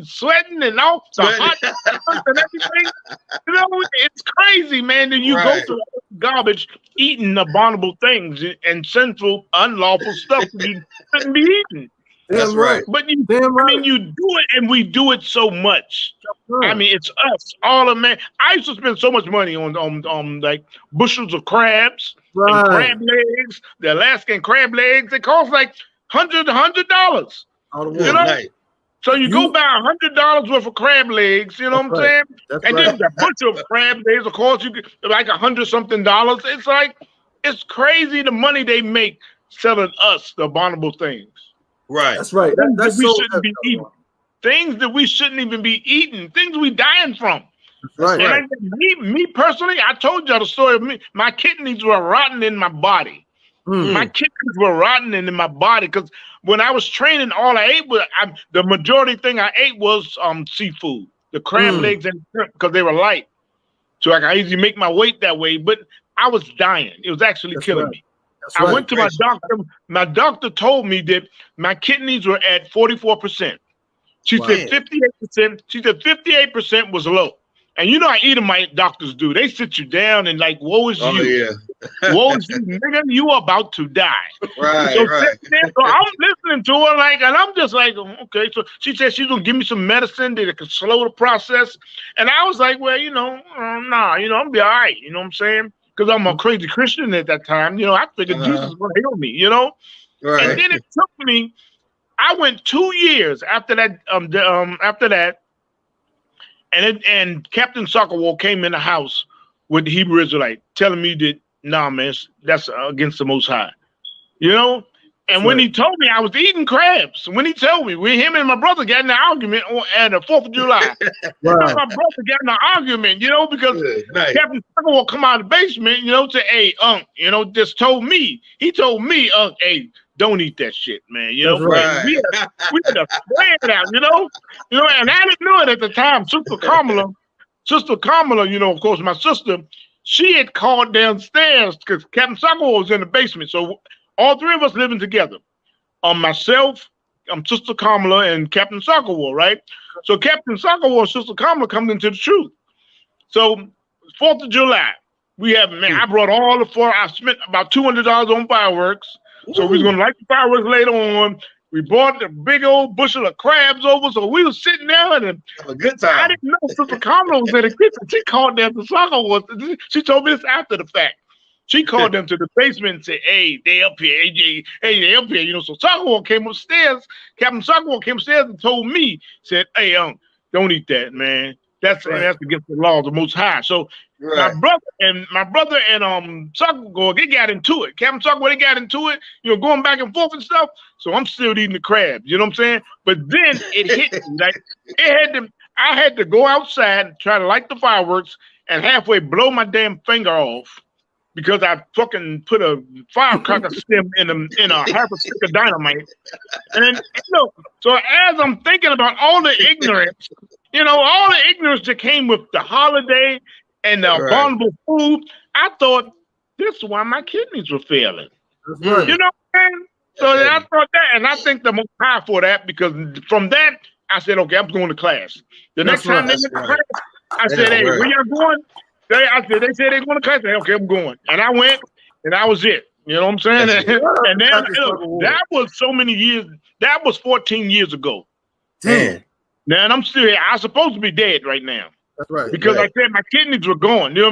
sweating and all the hot and everything. You know, it's crazy, man. That you go through garbage, eating abominable things and sinful, unlawful stuff that you shouldn't be eating. That's right. But you, I mean, you do it, and we do it so much. I mean, it's us, all of man. I used to spend so much money on like bushels of crabs and crab legs, the Alaskan crab legs. It costs like $100. You know? So you go buy $100 worth of crab legs, you know what I'm saying? And then a bunch of crab legs, of course, you get like $100-something. It's like, it's crazy the money they make selling us the abominable things. Right. That's right. That's we so shouldn't be eating. Things that we shouldn't even be eating. Things we dying from. That's right. And me personally, I told y'all the story of me. My kidneys were rotting in my body. My kidneys were rotting in my body because when I was training, all I ate was the majority thing I ate was seafood, the crab legs and shrimp, because they were light. So I could easily make my weight that way, but I was dying. It was actually killing me. I went to my doctor. My doctor told me that my kidneys were at 44%. She said 58%. She said 58% was low. And you know how Edomite doctors do. They sit you down and like, woe is you. Woe is you, nigga, you are about to die. So I'm listening to her like, and I'm just like, okay. So she said she's gonna give me some medicine that can slow the process. And I was like, well, you know, nah, you know, I'm be all right. You know what I'm saying? Because I'm a crazy Christian at that time. You know, I figured Jesus was gonna heal me, you know? And then it took me, I went 2 years after that, and Captain Soccerwall came in the house with the Hebrew Israelite telling me that, nah, man, that's against the Most High. You know? And when he told me, I was eating crabs. When he told me, him and my brother got in an argument on the 4th of July. My brother got in an argument, you know, because Captain Soccerwall come out of the basement, you know, say, hey, you know, just told me. He told me, hey, don't eat that shit, man. You know, we had to plan it out, you know, and I didn't know it at the time. Sister Kamala, you know, of course, my sister, she had called downstairs because Captain Soccerwall was in the basement. So all three of us living together. Myself, Sister Kamala, and Captain Soccerwall, right? So Captain Soccerwall and Sister Kamala comes into the truth. So 4th of July, we have, man, I brought all the I spent about $200 on fireworks. So we was gonna light the fireworks later on. We brought the big old bushel of crabs over, so we was sitting there and have a good time. I didn't know Sister Kamala was in the kitchen. She called them to Soccerwall. She told me this after the fact. She called them to the basement and said, "Hey, they up here. Hey, they up here." You know, so Soccerwall came upstairs. Captain Soccerwall came upstairs and told me, said, "Hey, don't eat that, man. That's against the law of the Most High." So my brother and Soccerwall, they got into it. Captain Soccerwall, they got into it, you know, going back and forth and stuff. So I'm still eating the crabs, you know what I'm saying? But then it hit me, like I had to go outside and try to light the fireworks and halfway blow my damn finger off because I fucking put a firecracker stem in a half a stick of dynamite. And then, you know, so as I'm thinking about all the ignorance, you know, all the ignorance that came with the holiday and the abominable food, I thought this is why my kidneys were failing. You know what I'm saying? So I thought that, and I think the Most High for that, because from that, I said, okay, I'm going to class. The next time they went to class, I said, hey, where y'all going? They said they're going to class. I said, okay, I'm going. And I went, and that was it. You know what I'm saying? And then, that was so many years. That was 14 years ago. Damn. Now, and I'm still here. I'm supposed to be dead right now. That's right. Because I said my kidneys were gone. You know,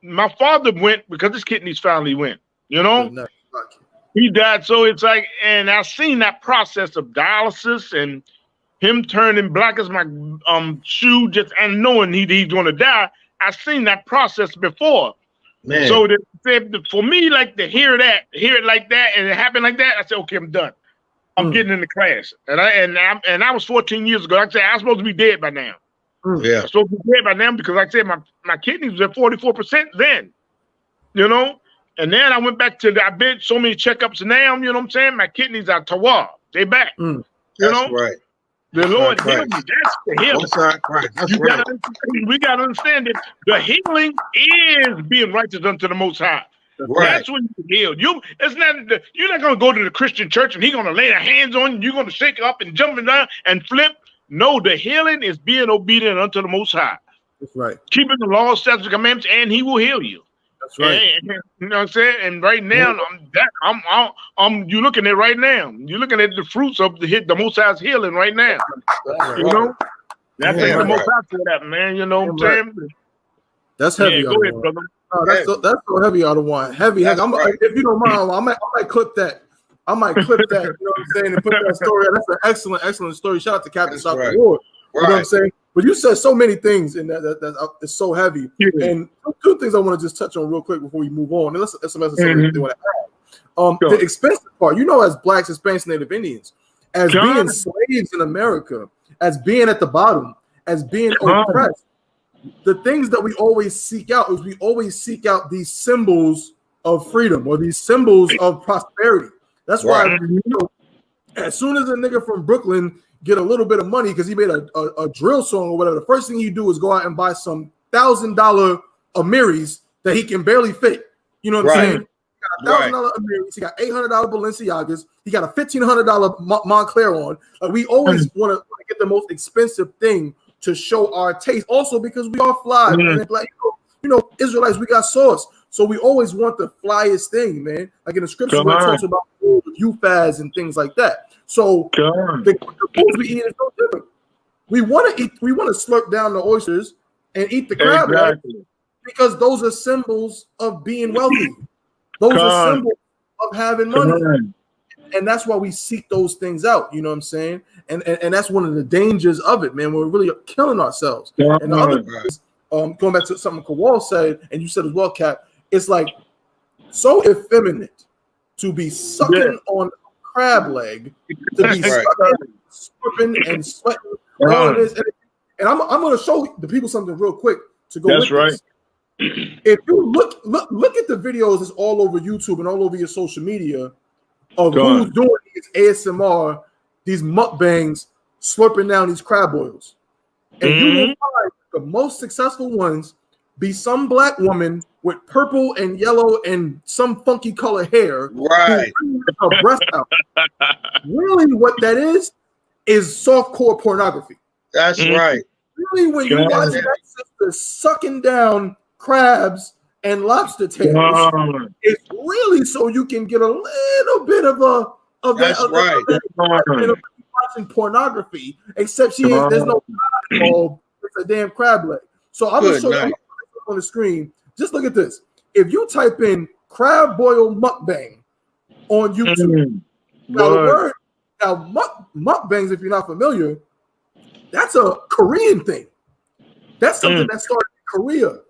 my father went because his kidneys finally went. You know, he died. So it's like, and I've seen that process of dialysis and him turning black as my shoe, just and knowing he's going to die. I've seen that process before. Man. So for me, like to hear it like that, and it happened like that, I said, okay, I'm done. I'm getting into class, and I was 14 years ago. Like I said, I was supposed to be dead by now. Yeah, I'm supposed to be dead by now because, like I said, my kidneys was at 44% then. You know, and then I went back to I've been so many checkups now. You know what I'm saying? My kidneys are tawar. They back. You know, right. The Lord healed me. That's the healing. We gotta understand that the healing is being righteous unto the Most High. That's when you heal. You're not gonna go to the Christian church and he's gonna lay their hands on you. You're gonna shake up and jump down and flip. No, the healing is being obedient unto the Most High. That's right. Keeping the law, statutes, and commandments, and He will heal you. That's right. And, you know what I'm saying? And right now, you're looking at right now. You're looking at the fruits of the Most High's healing right now. You know, that's the Most High for that, man. You know what I'm saying? That's heavy. Yeah, go ahead, brother. No, that's so heavy. I don't want heavy. If you don't mind, I might clip that. You know what I'm saying, and put that story. That's an excellent story. Shout out to Captain Soccer Ward. You know what I'm saying? But you said so many things in that it's so heavy. Yeah. And two things I want to just touch on real quick before we move on. And let's something they want to add. The expensive part, as Blacks, Hispanics, Native Indians, as being slaves in America, as being at the bottom, as being oppressed, the things that we always seek out is we always seek out these symbols of freedom or these symbols of prosperity. That's why as soon as a nigga from Brooklyn get a little bit of money because he made a drill song or whatever, the first thing you do is go out and buy some $1,000 Amiris that he can barely fit. You know what I'm saying? He got $1,000 Amiris, he got $800 Balenciagas, he got a $1,500 Montclair on. We always want to get the most expensive thing to show our taste. Also because we are fly, man. Like, Israelites, we got sauce. So we always want the flyest thing, man. Like in the scripture where it talks about I.S.U.P.K and things like that. So the foods we eat is no different. We want to slurp down the oysters and eat the crab because those are symbols of being wealthy. Those are symbols of having money. And that's why we seek those things out. You know what I'm saying? And that's one of the dangers of it, man. We're really killing ourselves. And the other thing is, going back to something Kawal said, and you said as well, Cap, it's like so effeminate to be sucking on a crab leg, to be slipping and sweating. All this. And I'm going to show the people something real quick to go with this. If you look at the videos that's all over YouTube and all over your social media of who's doing these ASMR, these mukbangs, slurping down these crab boils. And you will find the most successful ones be some black woman with purple and yellow and some funky color hair. Right. Her breast out. Really what that is softcore pornography. That's right. Really when you watch that sister sucking down crabs and lobster tails, it's really so you can get a little bit of watching pornography, except there's no involved. It's a damn crab leg. So I'm gonna show you on the screen. Just look at this. If you type in crab boil mukbang on YouTube, mukbangs, if you're not familiar, that's a Korean thing. That's something that started in Korea.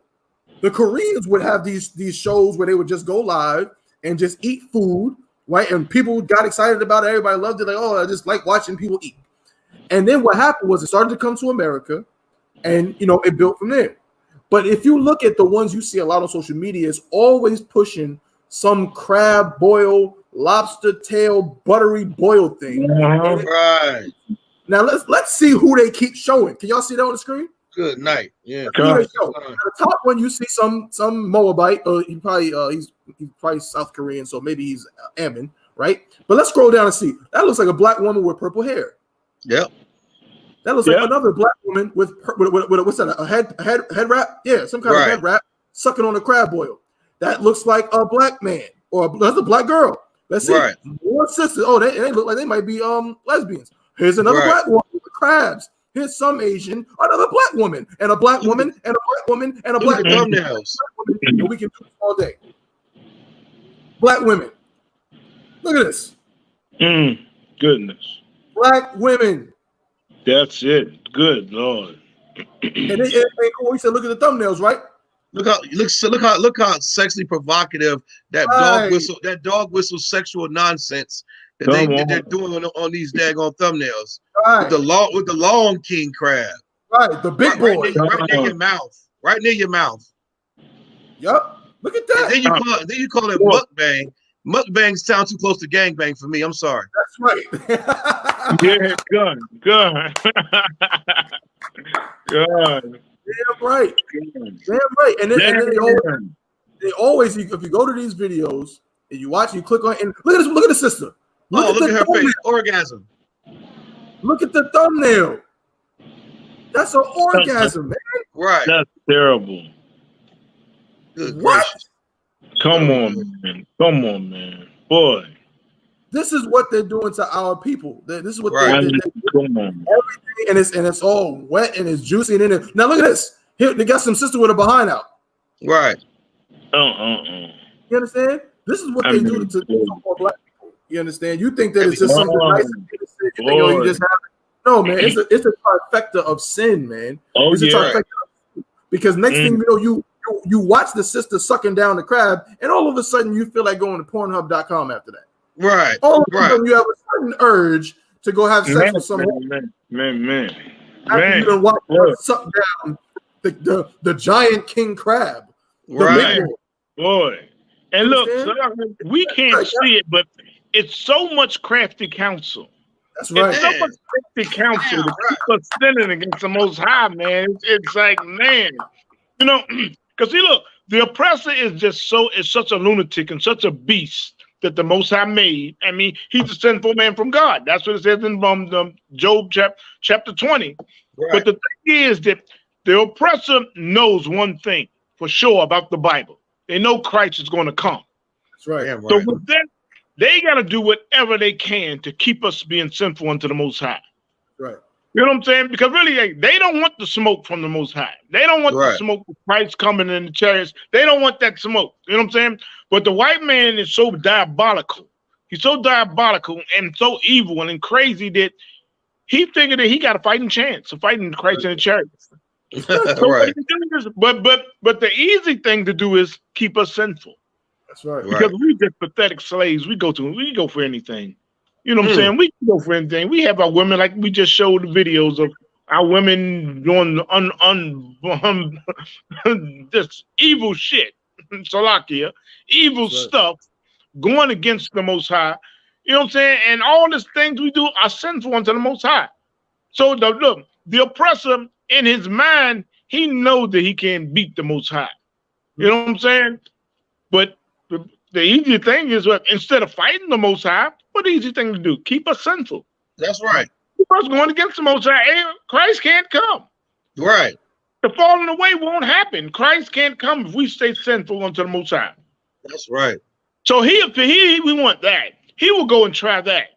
The Koreans would have these shows where they would just go live and just eat food, right? And people got excited about it. Everybody loved it. Like, I just like watching people eat. And then what happened was it started to come to America, and it built from there. But if you look at the ones you see a lot on social media, it's always pushing some crab boil, lobster tail, buttery boil thing. Right. Now let's see who they keep showing. Can y'all see that on the screen? Good night. Yeah. At the top one, you see some Moabite, or he's probably South Korean, so maybe he's Ammon, right? But let's scroll down and see. That looks like a black woman with purple hair. Yep. That looks like another black woman with what's that? A head wrap? Yeah, some kind of head wrap, sucking on a crab boil. That looks like a black man, or that's a black girl. Let's see. Right. More sisters. Oh, they look like they might be lesbians. Here's another black woman with crabs. Here's some Asian, another black woman, and a black woman, and a black woman, and a black woman. And we can do this all day. Black women. Look at this. Goodness. Black women. That's it. Good Lord. And we said, look at the thumbnails, right? Look how sexually provocative that dog whistle sexual nonsense that they're doing on these daggone thumbnails. Right. With the long king crab. Right, the big boy. Right near your mouth. Right near your mouth. Yep. Look at that. And then you call it mukbang. Mukbangs sound too close to gangbang for me. I'm sorry. That's right. Yeah, good. Damn right. Damn right. And then they always, if you go to these videos and you watch, you click on, and look at the sister. Look at her face. Orgasm. Look at the thumbnail. That's an orgasm, man. Right. That's terrible. Good what? gracious. Come on, man. Come on, man. Boy. This is what they're doing to our people. This is what Right. they're Come on. everything, and it's all wet and it's juicy and in it. Now look at this. Here they got some sister with a behind out. Right. You understand? This is what they do to black people. You understand? You think that it's just something nice and innocent. You think, you just have it. No, man. It's a trifecta of sin, man. It's a trifecta because next thing you know, you watch the sister sucking down the crab, and all of a sudden you feel like going to Pornhub.com after that. Right. All of a sudden you have a certain urge to go have sex with someone. Man. After you done watch her suck down the giant king crab. Right. Boy. And look, so we can't see it, but it's so much crafty counsel. That's right. It's so much crafty counsel to keep us sinning against the Most High, man. It's like, man, you know, because see, look, the oppressor is such a lunatic and such a beast that the Most High made. I mean, he's a sinful man from God. That's what it says in Job chapter 20. Right. But the thing is that the oppressor knows one thing for sure about the Bible. They know Christ is going to come. That's right. Yeah, right. So with that, they got to do whatever they can to keep us being sinful unto the Most High. Right. You know what I'm saying? Because really, they don't want the smoke from the Most High. They don't want the smoke of Christ coming in the chariots. They don't want that smoke. You know what I'm saying? But the white man is so diabolical. He's so diabolical and so evil and crazy that he figured that he got a fighting chance of fighting Christ in the chariots. Right. But the easy thing to do is keep us sinful. That's right. Because we just pathetic slaves. We go for anything. You know what I'm saying? We can go for anything. We have our women, like we just showed the videos of our women doing just evil shit, Salakia, evil stuff, going against the Most High. You know what I'm saying? And all these things we do are sinful unto the Most High. So look, the oppressor in his mind, he knows that he can't beat the Most High. You know what I'm saying? But the easy thing is, instead of fighting the Most High, what the easy thing to do? Keep us sinful. That's right. Keep us going against the Most High. Hey, Christ can't come. Right. The falling away won't happen. Christ can't come if we stay sinful unto the Most High. That's right. So we want that. He will go and try that.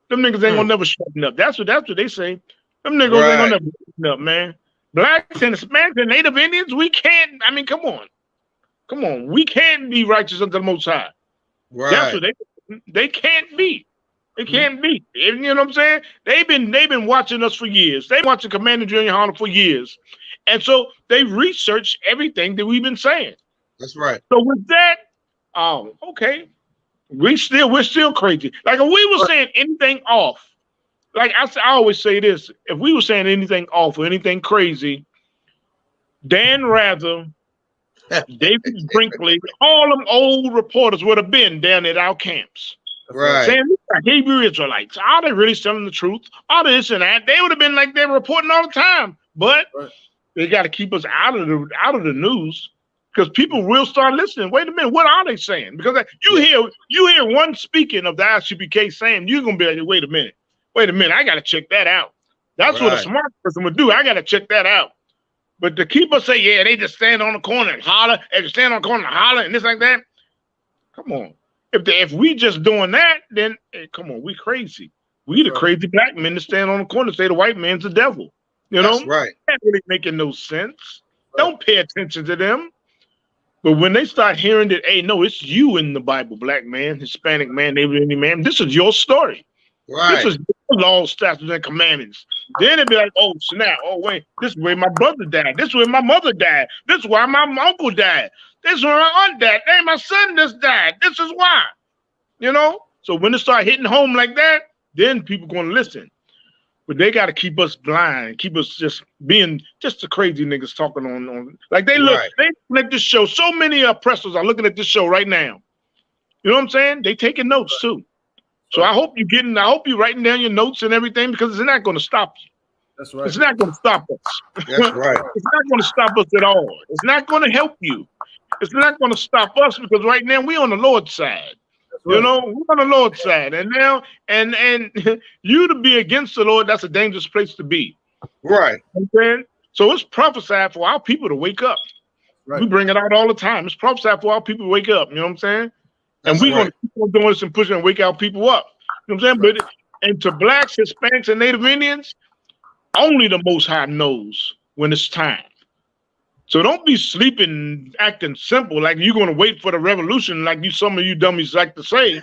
Them niggas ain't gonna never shut up. That's what they say. Them niggas ain't gonna never shut up, man. Blacks and Hispanics and Native Indians, we can't. I mean, come on. We can't be righteous unto the Most High. Right. That's what they can't be. They can't be. You know what I'm saying? They've been watching us for years. They've been watching Commander Junior YAHANNA for years. And so they researched everything that we've been saying. That's right. So with that, okay. We're still crazy. Like if we were saying anything off, like I always say this, if we were saying anything off or anything crazy, Dan Rather, David Brinkley, all them old reporters would have been down at our camps. Right. Saying Hebrew Israelites. Are they really telling the truth? All this and that. They would have been like they're reporting all the time. But they got to keep us out of the news. Because people will start listening. Wait a minute, what are they saying? Because you hear one speaking of the I.S.U.P.K saying, you're gonna be like, wait a minute, I gotta check that out. That's what a smart person would do. I gotta check that out. But to keep us say, yeah, they just stand on the corner and holler, and stand on the corner and holler and this like that. Come on. If we just doing that, then come on, we crazy. We the crazy black men that stand on the corner and say the white man's the devil. You know? That's right. That really making no sense. Don't pay attention to them. But when they start hearing that, hey, no, it's you in the Bible, black man, Hispanic man, Native Indian man, this is your story. Right. This is your laws, statutes, and commandments. Then it'd be like, oh, snap. Oh, wait, this is where my brother died. This is where my mother died. This is why my uncle died. This is where my aunt died. Hey, my son just died. This is why. You know? So when it start hitting home like that, then people going to listen. But they got to keep us blind, keep us just being just the crazy niggas talking on like they look, they like this show. So many oppressors are looking at this show right now. You know what I'm saying? They taking notes too. So I hope you're writing down your notes and everything because it's not going to stop you. That's right. It's not going to stop us. That's right. It's not going to stop us at all. It's not going to help you. It's not going to stop us because right now we're on the Lord's side. You know, we're on the Lord's side, and now, and you to be against the Lord, that's a dangerous place to be. Right. So it's prophesied for our people to wake up. Right. We bring it out all the time. It's prophesied for our people to wake up. You know what I'm saying? And we're going to keep on doing this and pushing and wake our people up. You know what I'm saying? Right. And to blacks, Hispanics, and Native Indians, only the Most High knows when it's time. So don't be sleeping, acting simple, like you're going to wait for the revolution, like some of you dummies like to say.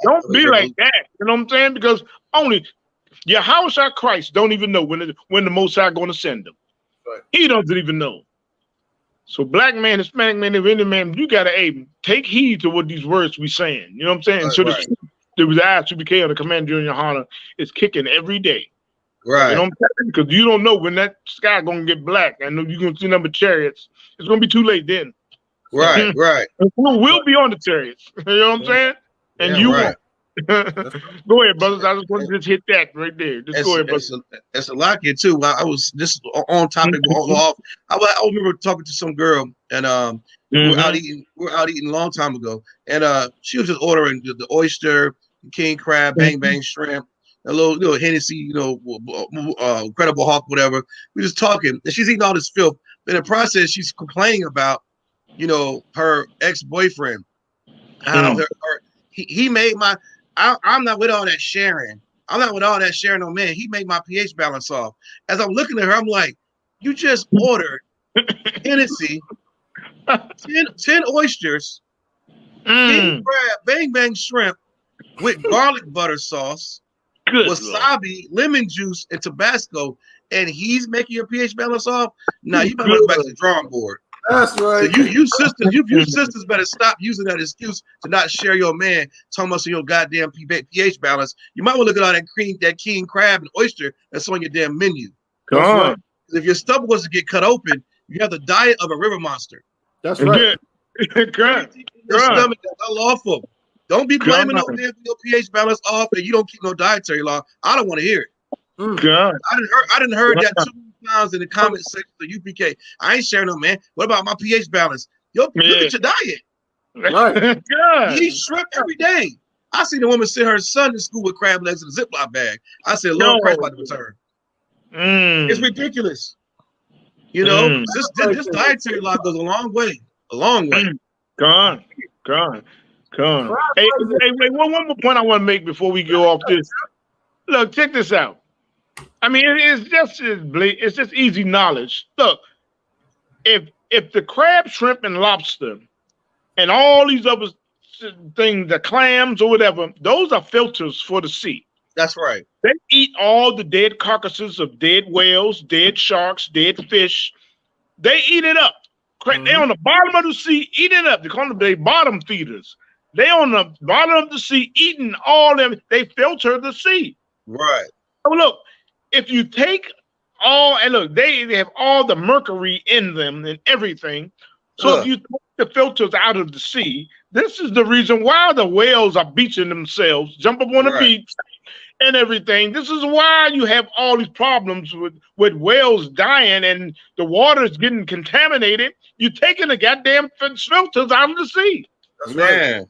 Don't be like that. You know what I'm saying? Because only Yahawashi Christ don't even know when the Most High going to send them. Right. He doesn't even know. So black man, Hispanic man, Indian man, you got to take heed to what these words we saying. You know what I'm saying? Right, so there was I.S.U.P.K on the command during YAHANNA is kicking every day. Right. You know what I'm saying? Because you don't know when that sky going to get black. I know you're going to see number chariots. It's going to be too late then. Right, right. We'll be on the chariots. You know what I'm saying? And you won't. Go ahead, brothers. I just want to just hit that right there. Just go ahead, brothers. It's a lot here too. I was just on topic. I remember talking to some girl, and we were out eating. We were out eating a long time ago, and she was just ordering the oyster, king crab, bang bang shrimp, a little Hennessy, Incredible Hawk, whatever. We just talking, and she's eating all this filth. But in the process, she's complaining about, her ex-boyfriend, how he made my. I'm not with all that sharing. I'm not with all that sharing, no man. He made my pH balance off. As I'm looking at her, I'm like, you just ordered Hennessy, 10 oysters, king crab, bang bang shrimp with garlic butter sauce, wasabi, lemon juice, and Tabasco, and he's making your pH balance off. Now you better go back to the drawing board. That's right. So you sisters better stop using that excuse to not share your man talking about your goddamn pH balance. You might want to look at all that king crab and oyster that's on your damn menu. Come on. If your stomach was to get cut open, you have the diet of a river monster. That's right. Correct. Your stomach is unlawful. Don't be blaming no man for your pH balance off and you don't keep no dietary law. I don't want to hear it. I didn't heard that 2 times in the comment section of UPK. I ain't sharing no man. What about my pH balance? Look at your diet. Right. You eat shrimp every day. I seen a woman send her son to school with crab legs in a Ziploc bag. I said, Lord Christ about to return. It's ridiculous. This dietary law goes a long way. A long way. Gone. Hey, wait, one more point I want to make before we go off this. Look, check this out. I mean, it's just easy knowledge. Look, if the crab, shrimp, and lobster, and all these other things, the clams or whatever, those are filters for the sea. That's right. They eat all the dead carcasses of dead whales, dead sharks, dead fish. They eat it up. They on the bottom of the sea, eat it up. They call them the bottom feeders. They on the bottom of the sea, eating all them. They filter the sea. Right. So look, if you take and look, they have all the mercury in them and everything. So if you take the filters out of the sea, this is the reason why the whales are beaching themselves, jump up on the beach and everything. This is why you have all these problems with whales dying and the water is getting contaminated. You're taking the goddamn filters out of the sea. That's right.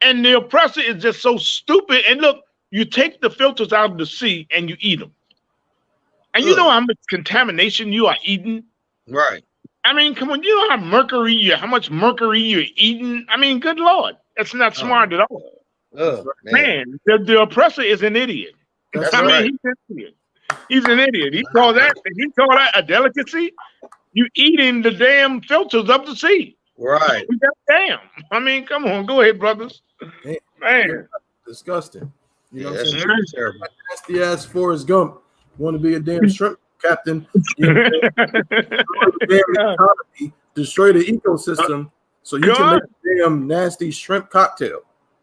And the oppressor is just so stupid. And look, you take the filters out of the sea and you eat them. And you know how much contamination you are eating? Right. I mean, come on, you know how much mercury you're eating? I mean, good Lord. That's not smart at all. Man, the oppressor is an idiot. He's an idiot. He's an idiot. He called that a delicacy. You eating the damn filters of the sea. Right. Damn. I mean, come on, go ahead, brothers. Man. Disgusting. You know what I'm saying? Nasty ass Forrest Gump. Want to be a damn shrimp captain. Destroy the ecosystem so you can make a damn nasty shrimp cocktail.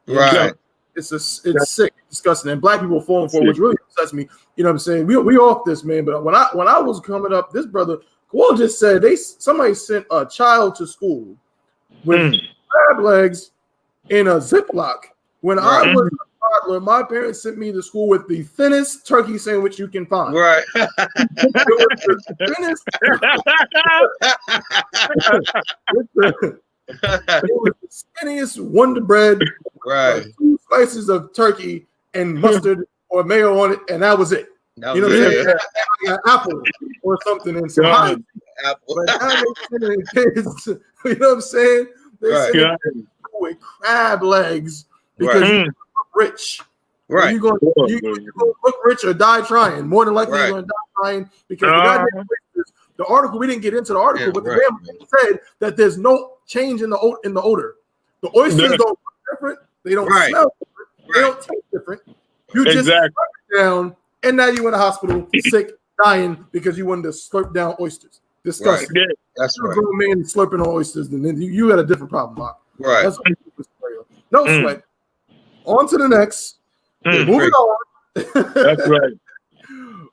Right. It's sick, disgusting, and black people falling for it, which really upsets me. You know what I'm saying? We off this, man. But when I was coming up, this brother Kowal just said somebody sent a child to school with crab legs in a Ziploc. When I was a toddler, my parents sent me to school with the thinnest turkey sandwich you can find. Right. It was the thinnest. It was the skinniest Wonder Bread. Right. 2 slices of turkey and mustard or mayo on it, and that was it. You know what I'm saying? Like apple or something and some hot apple. But now they sending kids, you know what I'm saying? They sending kids with crab legs because you're rich. Right. You're going to look rich or die trying. More than likely, you're going to die trying because the article, we didn't get into the article, but the damn said that there's no change in the odor. The oysters don't look different. They don't smell different. They don't taste different. You just slurp it down, and now you're in the hospital, sick, dying because you wanted to slurp down oysters. Disgusting. Right. That's right. You're a grown man slurping on oysters, and then you got a different problem, Mark. Right. That's no sweat. On to the next. Moving on. That's right.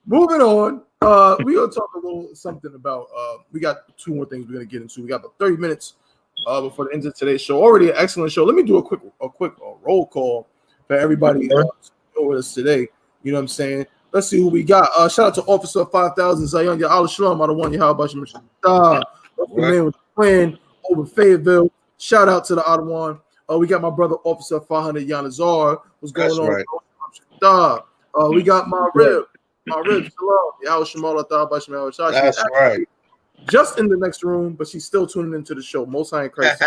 Moving on. We're gonna talk a little something about. We got 2 more things we're gonna get into. We got about 30 minutes before the end of today's show. Already an excellent show. Let me do a quick roll call for everybody with us today. You know what I'm saying? Let's see who we got. Shout out to Officer 5000 Zion Yahweh Shalom out of one Yahweh Shalom. The man with the plan over Fayetteville. Shout out to the Ottawa. We got my brother Officer 500 Yanazar. What's going on? Right. We got my rib. Shalom. Yahweh Shalom. That's right. Just in the next room, but she's still tuning into the show. Most High in Christ.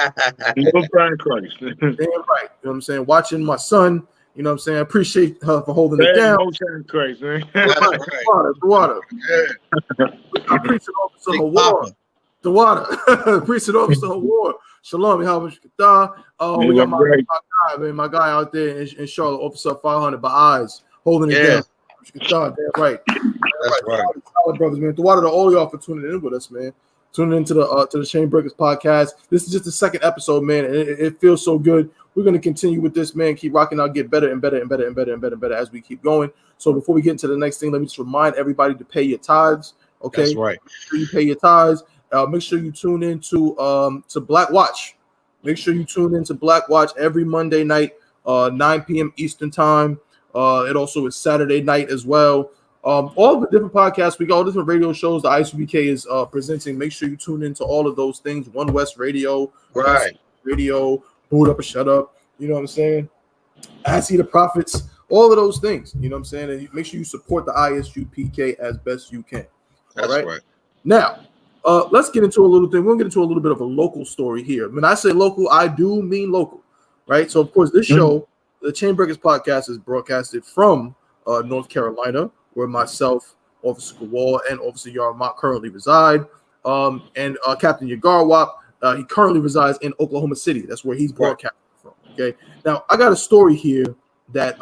Most High in Christ. Damn right. You know what I'm saying? Watching my son. You know what I'm saying? I appreciate her for holding it down. Most High in Christ, man. The water. I appreciate Officer Hawar. The water. Appreciate Officer Hawar. Shalom. We got my guy out there in Charlotte, Officer 500 by eyes, holding it down. Damn right. That's right. Solid brothers, man. The water to all y'all for tuning in with us, man. Tuning into the Chain Breakers podcast. This is just the second episode, man. And it feels so good. We're gonna continue with this, man. Keep rocking out, get better and better and better and better and better and better as we keep going. So before we get into the next thing, let me just remind everybody to pay your tithes. Okay, that's right. Make sure you pay your tithes. Make sure you tune into to Black Watch. Make sure you tune into Black Watch every Monday night, 9 p.m. Eastern time. It also is Saturday night as well. All the different podcasts, we got all different radio shows the I.S.U.P.K is presenting. Make sure you tune into all of those things. One West Radio, right? Radio, Boot Up or Shut Up. You know what I'm saying? I See the Prophets. All of those things. You know what I'm saying? And make sure you support the I.S.U.P.K as best you can. That's right. Now, let's get into a little thing. We're going to get into a little bit of a local story here. When I say local, I do mean local, right? So, of course, this show, the Chain Breakers podcast, is broadcasted from North Carolina, where myself, Officer Kowal, and Officer Yarmak currently reside. And Captain Yagarwap, he currently resides in Oklahoma City. That's where he's broadcasting from. Okay. Now, I got a story here that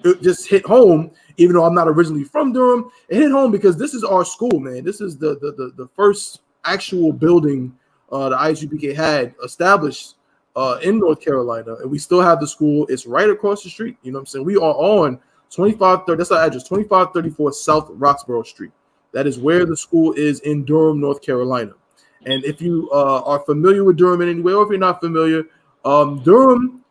it just hit home, even though I'm not originally from Durham. It hit home because this is our school, man. This is the first actual building the I.S.U.P.K had established in North Carolina, and we still have the school. It's right across the street. You know what I'm saying? We are on 2530. That's our address, 2534 South Roxborough Street. That is where the school is in Durham, North Carolina. And if you are familiar with Durham in any way, or if you're not familiar, Durham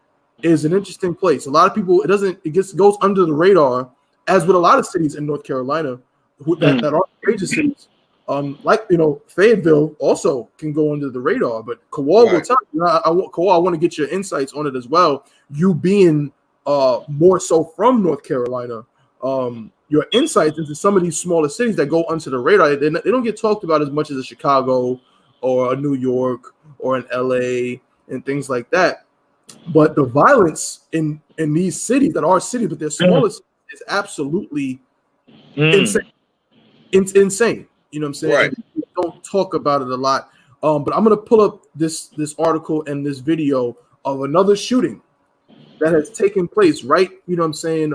is an interesting place. A lot of people, it goes under the radar, as with a lot of cities in North Carolina that are major cities. Like, Fayetteville also can go under the radar, but Kowal will tell you. Kowal, I want to get your insights on it as well. You being more so from North Carolina, your insights into some of these smaller cities that go under the radar, they don't get talked about as much as a Chicago or a New York or an LA and things like that. But the violence in these cities that are cities, but they're smaller, is absolutely insane. It's insane. You know what I'm saying? Right. We don't talk about it a lot. But I'm gonna pull up this article and this video of another shooting that has taken place right. You know what I'm saying?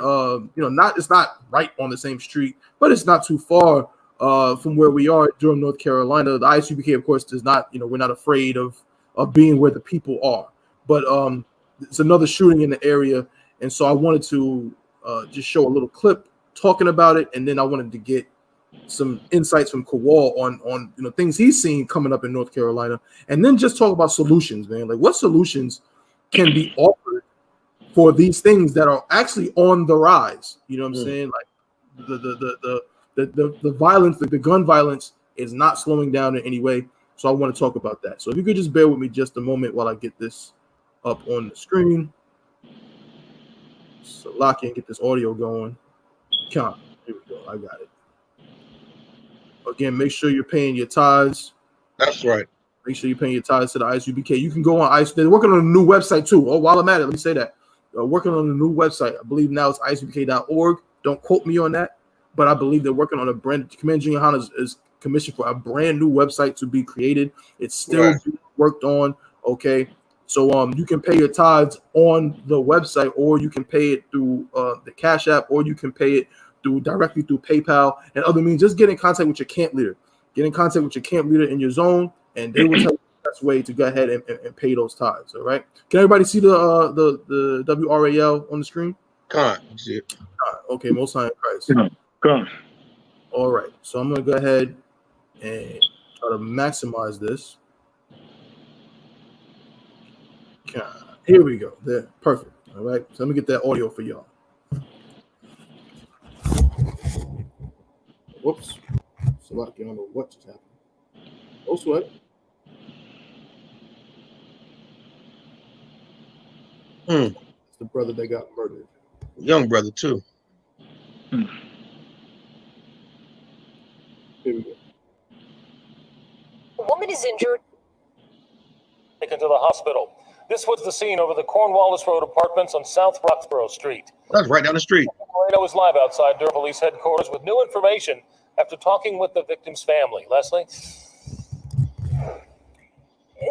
It's not right on the same street, but it's not too far from where we are at Durham, North Carolina. The I.S.U.P.K, of course, does not. We're not afraid of being where the people are. But it's another shooting in the area, and so I wanted to just show a little clip talking about it, and then I wanted to get some insights from Kowal on things he's seen coming up in North Carolina, and then just talk about solutions, man. Like, what solutions can be offered for these things that are actually on the rise? You know what I'm saying? Like the violence, the gun violence is not slowing down in any way. So I want to talk about that. So if you could just bear with me just a moment while I get this up on the screen. So lock in, get this audio going. Come on. Here we go. I got it. Again, make sure you're paying your tithes. That's right. Make sure you're paying your tithes to the I.S.U.P.K. You can go on I.S.U.P.K. They're working on a new website too. Oh, while I'm at it, let me say that. Working on a new website. I believe now it's I.S.U.P.K.org. Don't quote me on that, but I believe they're working on a brand. Commander YAHANNA is commissioned for a brand new website to be created. It's still being worked on. Okay. So you can pay your tithes on the website, or you can pay it through the Cash App, or you can pay it directly through PayPal and other means. Just get in contact with your camp leader. Get in contact with your camp leader in your zone, and they will tell you the best way to go ahead and pay those tithes. All right. Can everybody see the WRAL on the screen? Can't see it. Okay, Most High in Christ. Come. All right. So I'm gonna go ahead and try to maximize this. Here we go. There, perfect. All right. So let me get that audio for y'all. Whoops. So I don't know what just happened. No sweat. It's the brother that got murdered. Young brother too. Here we go. A woman is injured. Taken to the hospital. This was the scene over the Cornwallis Road apartments on South Roxborough Street. That's right down the street. Moreno is live outside Durham Police headquarters with new information after talking with the victim's family. Leslie?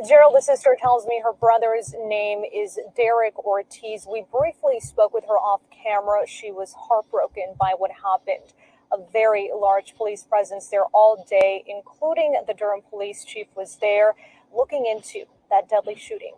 Gerald, the sister, tells me her brother's name is Derek Ortiz. We briefly spoke with her off camera. She was heartbroken by what happened. A very large police presence there all day, including the Durham police chief was there looking into that deadly shooting.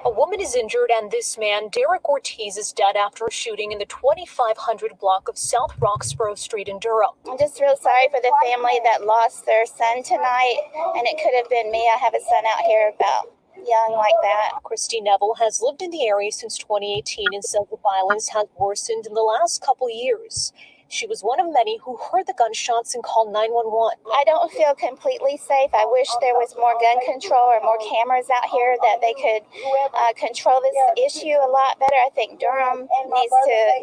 A woman is injured, and this man, Derek Ortiz, is dead after a shooting in the 2500 block of South Roxborough Street in Durham. I'm just real sorry for the family that lost their son tonight, and it could have been me. I have a son out here about young like that. Christy Neville has lived in the area since 2018 and said the violence has worsened in the last couple years. She was one of many who heard the gunshots and called 911. I don't feel completely safe. I wish there was more gun control or more cameras out here that they could control this issue a lot better. I think Durham needs to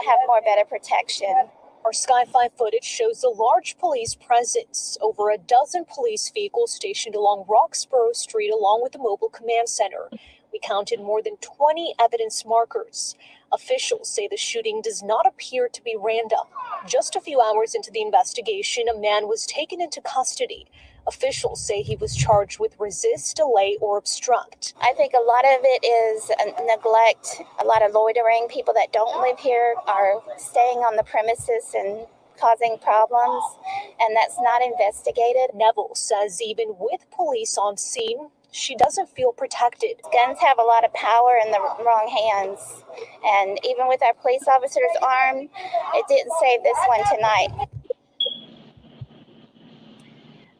have more better protection. Our Sky 5 footage shows a large police presence. Over a dozen police vehicles stationed along Roxborough Street along with the mobile command center. We counted more than 20 evidence markers. Officials say the shooting does not appear to be random. Just a few hours into the investigation, a man was taken into custody. Officials say he was charged with resist, delay, or obstruct. I think a lot of it is neglect, a lot of loitering. People that don't live here are staying on the premises and causing problems, and that's not investigated. Neville says even with police on scene, she doesn't feel protected. Guns have a lot of power in the wrong hands, and even with our police officers armed, it didn't save this one tonight.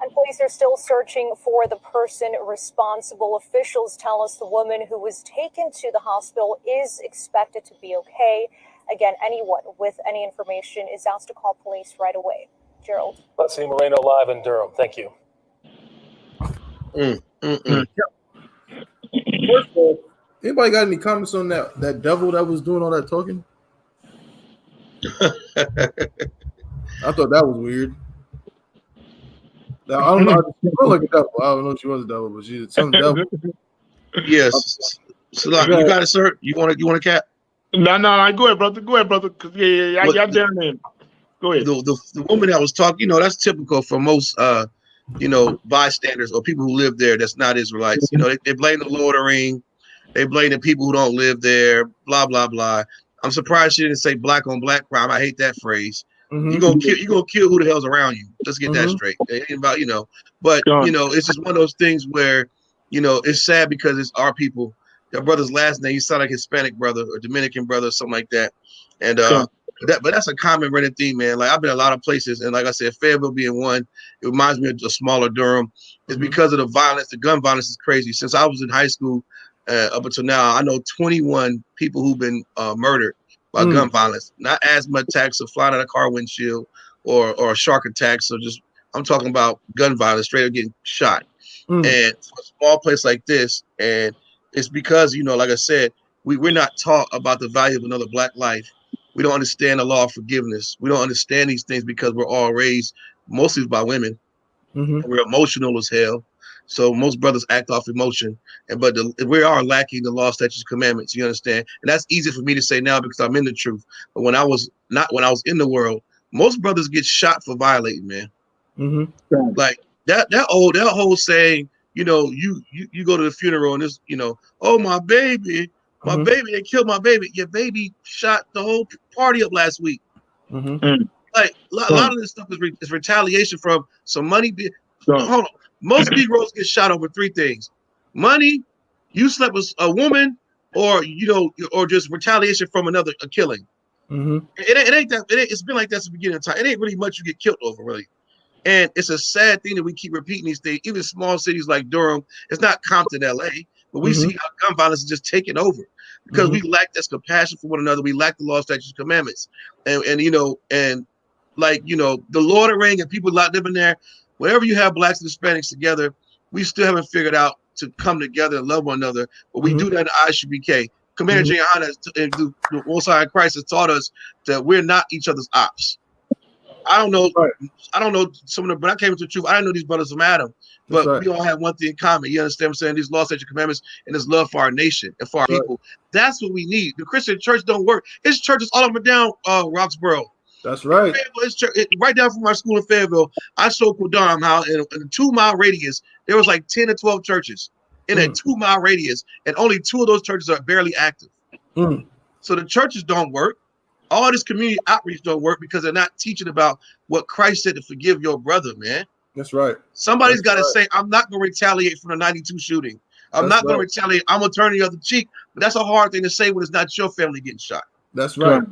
And police are still searching for the person responsible. Officials tell us the woman who was taken to the hospital is expected to be okay. Again, anyone with any information is asked to call police right away. Gerald. Let's see Moreno live in Durham. Thank you. First of all, anybody got any comments on that devil that was doing all that talking? I thought that was weird. Now, I don't know. She looked like a devil. I don't know if she was a devil, but she's some devil. Yes. So you got it, sir. You want a cat? No. Go ahead, brother. Cause y'all down there. Go ahead. The woman that was talking, that's typical for most bystanders or people who live there that's not Israelites. They blame the loitering, they blame the people who don't live there, blah blah blah. I'm surprised she didn't say black on black crime. I hate that phrase. You're gonna kill who the hell's around you. Let's get that straight. It ain't about but it's just one of those things where it's sad because it's our people. Your brother's last name, you sound like Hispanic brother or Dominican brother or something like that. And but that's a common running theme, man. Like I've been a lot of places, and like I said, Fayetteville being one, it reminds me of a smaller Durham. It's because of the violence. The gun violence is crazy. Since I was in high school up until now, I know 21 people who've been murdered by gun violence. Not asthma attacks or flying out a car windshield or shark attacks. So just I'm talking about gun violence, straight up getting shot. And for a small place like this, and it's because like I said, we're not taught about the value of another black life. We don't understand the law of forgiveness. We don't understand these things because we're all raised mostly by women. We're emotional as hell. So most brothers act off emotion, but we are lacking the law, statutes, commandments. You understand? And that's easy for me to say now because I'm in the truth. But when I was in the world, most brothers get shot for violating, man. Like that whole saying, you know, you go to the funeral and this, you know, oh my baby, they killed my baby. Your baby shot the whole party up last week. Like a lot of this stuff is retaliation from some money. Hold on. Most Negroes get shot over 3 things: money, you slept with a woman, or you know, or just retaliation from a killing. It ain't that. It's been like that since the beginning of time. It ain't really much you get killed over, really. And it's a sad thing that we keep repeating these things. Even small cities like Durham, it's not Compton, LA, but we see how gun violence is just taking over because we lack this compassion for one another. We lack the law, statutes, commandments, and you know, and like you know, the Lord of Ring and people living there. Whenever you have blacks and Hispanics together, we still haven't figured out to come together and love one another. But we do that in I.S.U.P.K. Commander YAHANNA, the Most High Christ has taught us that we're not each other's ops. I don't know some of them, but I came into the truth. I didn't know these brothers from Adam, but we all have one thing in common. You understand what I'm saying? These laws, statutes, commandments, and this love for our nation and for our people. That's what we need. The Christian church don't work. His church is all up and down Roxborough. That's right. Right down from my school in Fayetteville, I showed Kodam how in a 2-mile radius, there was like 10 or 12 churches in a 2-mile radius, and only 2 of those churches are barely active. So the churches don't work. All this community outreach don't work because they're not teaching about what Christ said to forgive your brother, man. That's right. Somebody's got to say, I'm not going to retaliate from the 92 shooting. I'm not going to retaliate. I'm going to turn the other cheek. But that's a hard thing to say when it's not your family getting shot. That's right.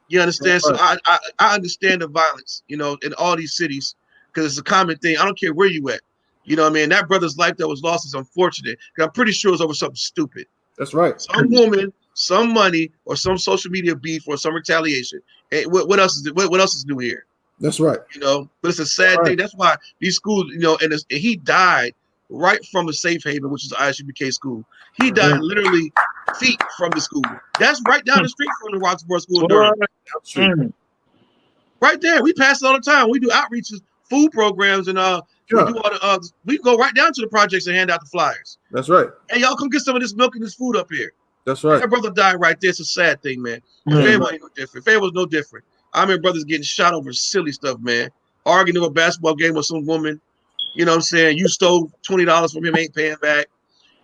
You understand? So I understand the violence, you know, in all these cities because it's a common thing. I don't care where you at. You know what I mean? That brother's life that was lost is unfortunate. I'm pretty sure it was over something stupid. That's right. Some woman, some money, or some social media beef or some retaliation. Hey, what else is new here? That's right. You know, but it's a sad thing. That's why these schools, you know, and he died right from the safe haven, which is the I.S.U.P.K school. He died literally feet from the school. That's right down the street from the Roxborough School. Right there. We pass it all the time. We do outreaches, food programs, and we do all the we go right down to the projects and hand out the flyers. That's right. Hey, y'all come get some of this milk and this food up here. That's right. That brother died right there. It's a sad thing, man. Fayetteville ain't no different. Fayetteville was no different. I remember brothers getting shot over silly stuff, man. Arguing over a basketball game with some woman. You know what I'm saying? You stole $20 from him, ain't paying back.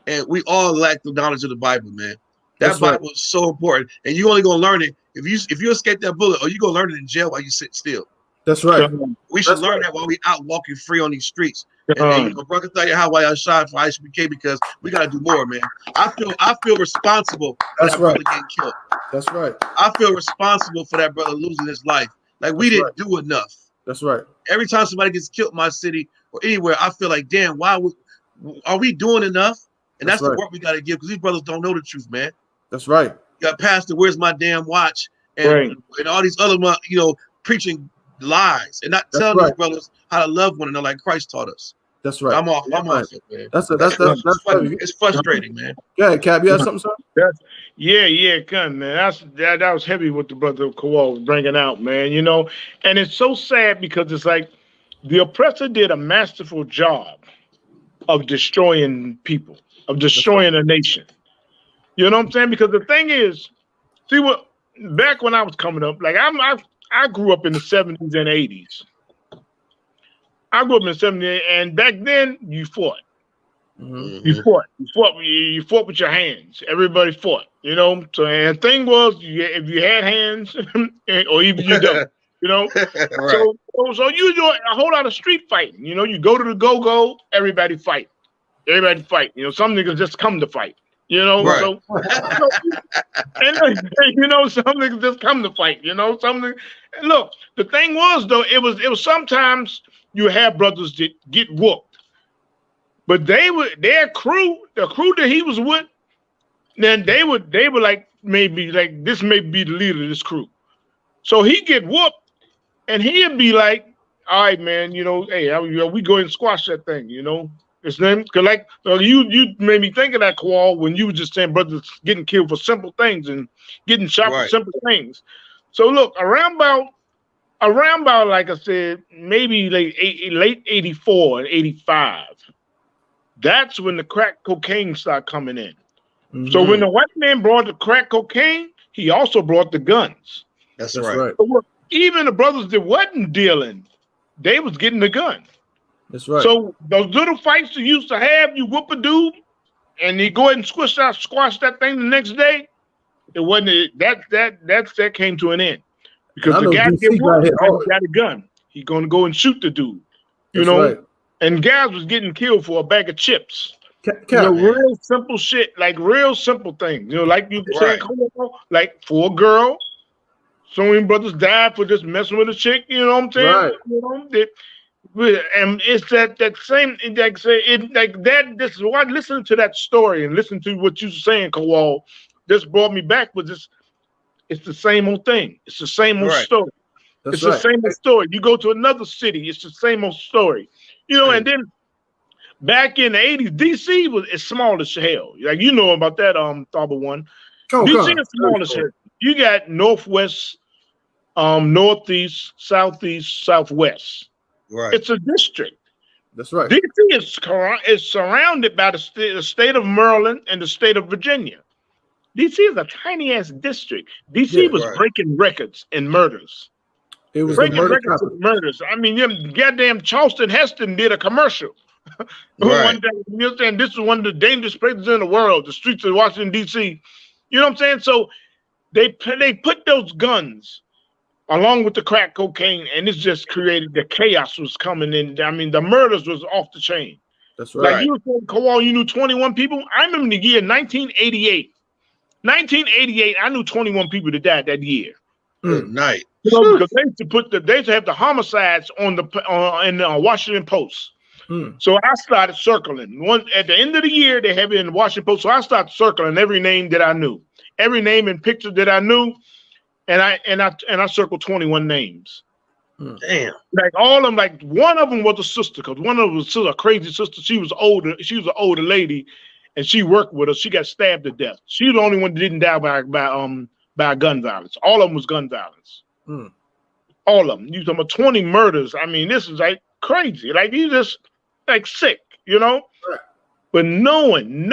And we all lack the knowledge of the Bible, man. That Bible is so important. And you only gonna learn it if you escape that bullet, or you gonna learn it in jail while you sit still. That's right. We should learn that while we out walking free on these streets. And you know, brother, tell you how I shot for I.S.U.P.K because we gotta do more, man. I feel responsible for that brother getting killed. That's right. I feel responsible for that brother losing his life. Like we didn't do enough. That's right. Every time somebody gets killed in my city or anywhere, I feel like, damn, are we doing enough? And that's the work we got to give because these brothers don't know the truth, man. That's right. You got Pastor, where's my damn watch? And all these other, you know, preaching lies and not telling these brothers how to love one another like Christ taught us. That's right. I'm off it, man. That's it's frustrating, man. Yeah, Cap, you have something, sir? Yeah, man. That was heavy what the brother Kowal was bringing out, man. You know, and it's so sad because it's like the oppressor did a masterful job of destroying people, of destroying a nation. You know what I'm saying? Because the thing is, see what back when I was coming up, like I grew up in the 70s and 80s. I grew up in the 70s, and back then you fought. You fought with your hands. Everybody fought, you know. So and the thing was, if you had hands, or even you don't, you know. So you do a whole lot of street fighting. You know, you go to the go-go, everybody fight. You know, some niggas just come to fight. You know, and you know, some niggas just come to fight. You know, something. Look, the thing was though, it was sometimes you have brothers that get whooped, but their crew, the crew that he was with, then they would like maybe like this may be the leader of this crew, so he get whooped, and he'd be like, all right, man, you know, hey, we go and squash that thing, you know. It's them, cause like you made me think of that, Kowal, when you were just saying brothers getting killed for simple things and getting shot for simple things. So look, around about like I said, maybe like late 84 and 85. That's when the crack cocaine started coming in. So when the white man brought the crack cocaine, he also brought the guns. That's right. So even the brothers that wasn't dealing, they was getting the gun. That's right. So those little fights you used to have, you whoop a dude, and you go ahead and squash that thing the next day. It wasn't that came to an end because the guy got a gun. He's gonna go and shoot the dude. You know, right. And guys was getting killed for a bag of chips. Real simple shit, like real simple things. You know, like you said, like for a girl. So many brothers died for just messing with a chick. You know what I'm saying? Right. You know, and it's that same like that. This is why listening to that story and listen to what you're saying, Kowal. This brought me back with this. It's the same old thing. It's the same old story. It's the same old story. You go to another city, it's the same old story. You know, and then back in the 80s, DC was as small as hell. Like you know about that, Thaba one. DC is small as hell. You got northwest, northeast, southeast, southwest. Right. It's a district. That's right. DC is surrounded by the state of Maryland and the state of Virginia. DC is a tiny ass district. DC was breaking records in murders. It was breaking records in murders. I mean, goddamn Charleston Heston did a commercial. One day, you know what I'm saying? This is one of the dangerous places in the world, the streets of Washington, D.C. You know what I'm saying? So they put those guns along with the crack cocaine, and it's just created the chaos was coming in. I mean, the murders was off the chain. That's right. Like you were saying, Kowal, you knew 21 people. I remember the year 1988. 1988, I knew 21 people that died that year. Good night. You know, because they used to have the homicides in the Washington Post. So I started circling. At the end of the year, they have it in the Washington Post. So I started circling every name that I knew, every name and picture that I knew, and I circled 21 names. Damn. Like all of them, like one of them was a sister, because one of them was a crazy sister. She was older. She was an older lady, and she worked with us. She got stabbed to death. She was the only one that didn't die by gun violence. All of them was gun violence. All of them. You talking about 20 murders? I mean, this is like crazy. Like you just like sick, you know. Right. But knowing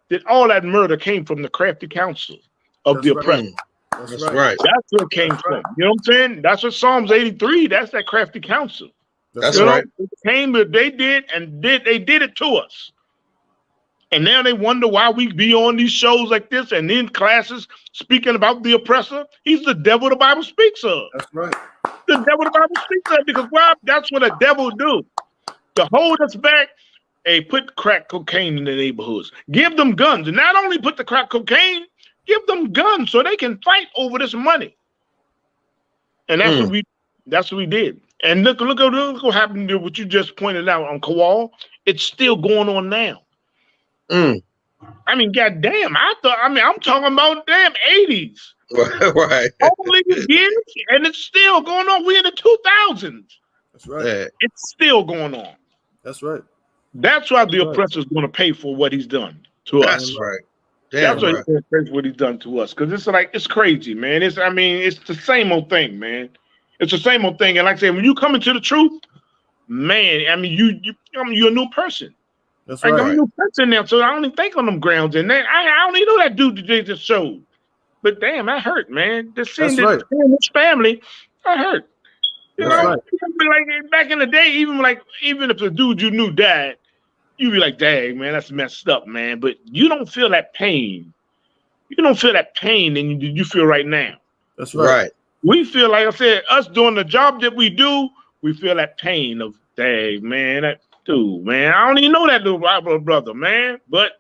that all that murder came from the crafty counsel of the oppressor. That's right. That's where it came from. You know what I'm saying? That's what Psalms 83. That's that crafty counsel. That's right. It came that they did it to us. And now they wonder why we be on these shows like this and in classes speaking about the oppressor. He's the devil the Bible speaks of. That's right. The devil the Bible speaks of, because that's what a devil do. To hold us back, put crack cocaine in the neighborhoods. Give them guns. And not only put the crack cocaine, give them guns so they can fight over this money. And that's what we did. And look what happened to what you just pointed out on Kowal. It's still going on now. I mean, goddamn, I'm talking about damn 80s. Right. Only years, and it's still going on. We're in the 2000s. That's right. Yeah. It's still going on. That's right. That's why the oppressor is going to pay for what he's done to us. That's right. Damn, that's why he's going to pay for what he's done to us. Because it's crazy, man. It's the same old thing, man. It's the same old thing. And like I said, when you come into the truth, man, I mean, you're a new person. That's right. I'm a new person now, so I don't even think on them grounds. And then I don't even know that dude that they just showed. But damn, that hurt, man. Just seeing this family, that hurt. You know, like back in the day, even if the dude you knew died, you'd be like, dang, man, that's messed up, man. But you don't feel that pain. You don't feel that pain and you feel right now. That's right. We feel, like I said, us doing the job that we do, we feel that pain of, dang, man, that dude, man. I don't even know that little brother, man. But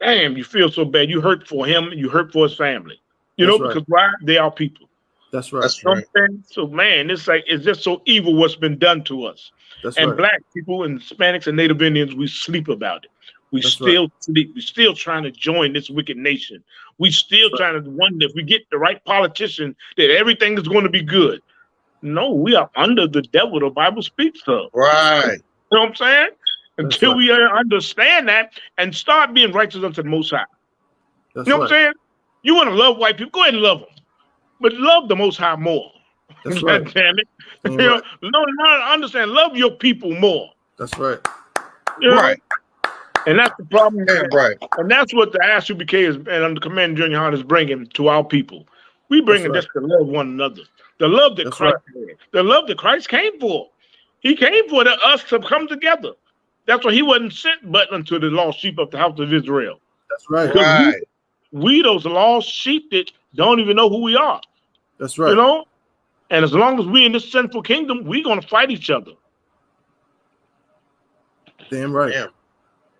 damn, you feel so bad. You hurt for him. You hurt for his family. You know, because why? They are people. That's right. That's right. So, man, it's just so evil what's been done to us. And black people and Hispanics and Native Indians, we sleep about it. We still sleep. We're still trying to join this wicked nation. We still trying to wonder if we get the right politician that everything is going to be good. No, we are under the devil the Bible speaks of. Right. You know what I'm saying? Until we understand that and start being righteous unto the Most High. You know what I'm saying? You want to love white people? Go ahead and love them. but love the Most High more. That's God right. damn it. You know, no, understand. Love your people more. That's right. You know? Right. And that's the problem. Yeah, right. And that's what the I.S.U.P.K is, and under Command Junior Yohanan is bringing to our people. We bring it just to love one another. The love that Christ had. The love that Christ came for. He came for us to come together. That's why he wasn't sent but unto the lost sheep of the house of Israel. That's right. Right. We those lost sheep that don't even know who we are. That's right. You know? And as long as we in this sinful kingdom, we're going to fight each other. Damn right.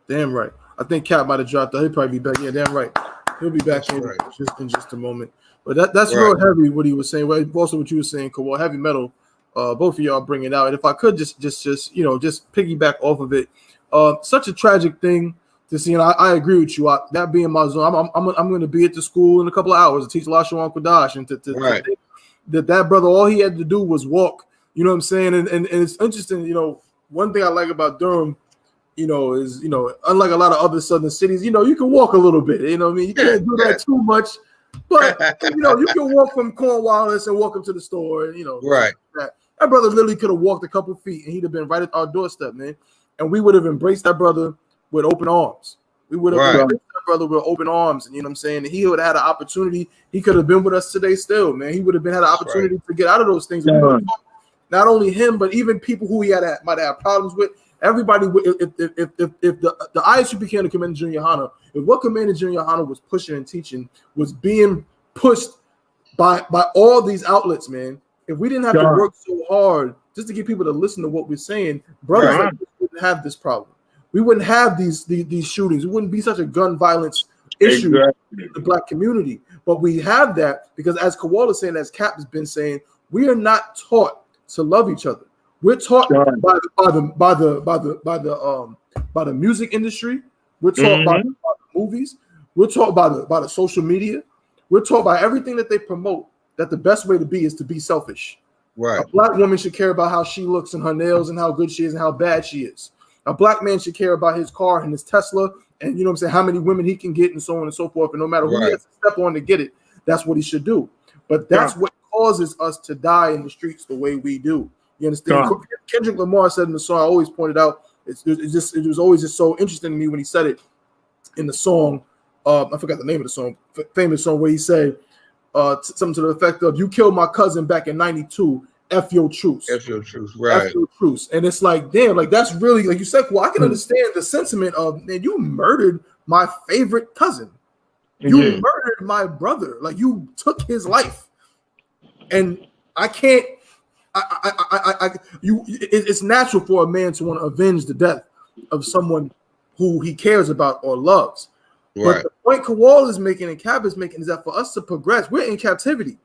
Damn right. I think Cap might have dropped out. He'll probably be back. Yeah, damn right. He'll be back in just a moment. But that's real heavy what he was saying. Well, also what you were saying, Kawhi, heavy metal. Both of y'all bring it out. And if I could just piggyback off of it. Such a tragic thing to see. And I agree with you. That being my zone, I'm going to be at the school in a couple of hours to teach Lashawan Kodash, and to think that brother, all he had to do was walk. You know what I'm saying? And it's interesting. You know, one thing I like about Durham, is, unlike a lot of other southern cities, you can walk a little bit. You know what I mean? You can't do that too much, but you can walk from Cornwallis and walk up to the store. And, that brother literally could have walked a couple feet and he'd have been right at our doorstep, man. And we would have embraced that brother with open arms. We would have embraced that brother with open arms, and you know what I'm saying. And he would have had an opportunity. He could have been with us today, still, man. He would have had an opportunity to get out of those things. Not only him, but even people who he might have problems with. Everybody, if the I.S.U.P.K and the Commander Junior Yohanan, if what Commander Junior Yohanan was pushing and teaching was being pushed by all these outlets, man, if we didn't have to work so hard just to get people to listen to what we're saying, brothers like this wouldn't have this problem. We wouldn't have these shootings. It wouldn't be such a gun violence issue in the black community. But we have that because, as Kawal is saying, as Cap has been saying, we are not taught to love each other. We're taught by the music industry. We're taught by the movies. We're taught by the social media. We're taught by everything that they promote that the best way to be is to be selfish. Right. A black woman should care about how she looks and her nails and how good she is and how bad she is. A black man should care about his car and his Tesla and, you know what I'm saying, how many women he can get and so on and so forth. And no matter who he has to step on to get it, that's what he should do. But that's what causes us to die in the streets the way we do. You understand? Kendrick Lamar said in the song, I always pointed out, it was always just so interesting to me when he said it in the song. I forgot the name of the song, famous song, where he said something to the effect of, "You killed my cousin back in '92. F your truce." F your truce, right? F your truce. And it's like, damn, like that's really, like you said, well, I can understand the sentiment of, man, you murdered my favorite cousin. You murdered my brother. Like, you took his life, and I can't. It's natural for a man to want to avenge the death of someone who he cares about or loves. But the point Kawal is making and Cap is making is that for us to progress, we're in captivity.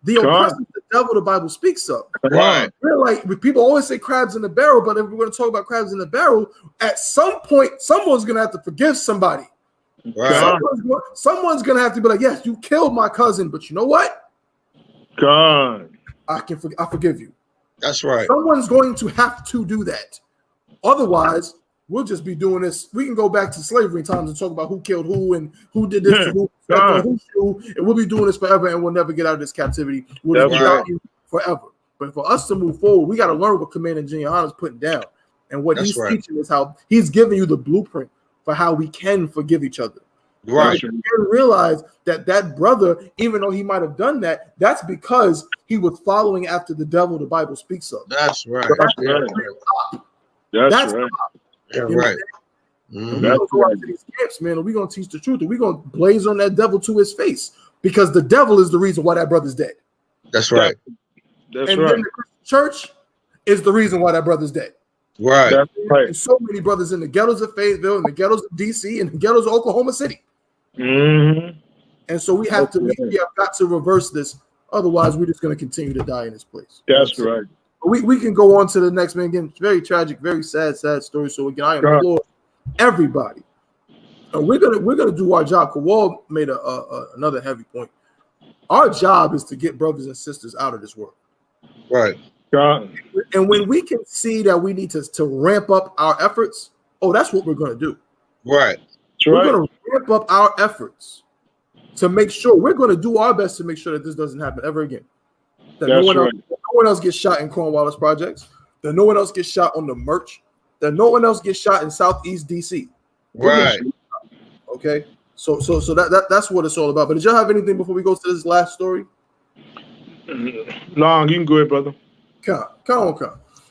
The oppressor, the devil, the Bible speaks of. Right. We're like, people always say crabs in the barrel, but if we're going to talk about crabs in the barrel, at some point, someone's going to have to forgive somebody. Right. Someone's going to have to be like, yes, you killed my cousin, but you know what? God. I forgive you. That's right. Someone's going to have to do that. Otherwise, we'll just be doing this. We can go back to slavery times and talk about who killed who and who did this to who, and we'll be doing this forever, and we'll never get out of this captivity. We'll be dying forever. But for us to move forward, we got to learn what Commander Junior Yohanan is putting down. And what he's teaching is how he's giving you the blueprint for how we can forgive each other. Right. You realize that brother, even though he might have done that, that's because he was following after the devil the Bible speaks of. That's right. That's right. Yeah, right. We're gonna go out to these camps, man, and we're gonna teach the truth, and we're gonna blaze on that devil to his face, because the devil is the reason why that brother's dead. That's right. Then the Christian church is the reason why that brother's dead. Right. That's right. And so many brothers in the ghettos of Fayetteville, in the ghettos of DC, and the ghettos of Oklahoma City. And so we have got to reverse this. Otherwise, we're just going to continue to die in this place. That's right. We can go on to the next, man. Again, very tragic, very sad story. So again, I implore everybody. We're gonna do our job. Kawal made another heavy point. Our job is to get brothers and sisters out of this world. Right. And when we can see that we need to ramp up our efforts, that's what we're gonna do. Right. We're gonna ramp up our efforts to make sure we're going to do our best to make sure that this doesn't happen ever again. That no one else gets shot in Cornwallis projects. That no one else gets shot on the Merch. That no one else gets shot in Southeast DC. Right. Okay. So that's what it's all about. But did y'all have anything before we go to this last story? No, you can go ahead, brother. Come.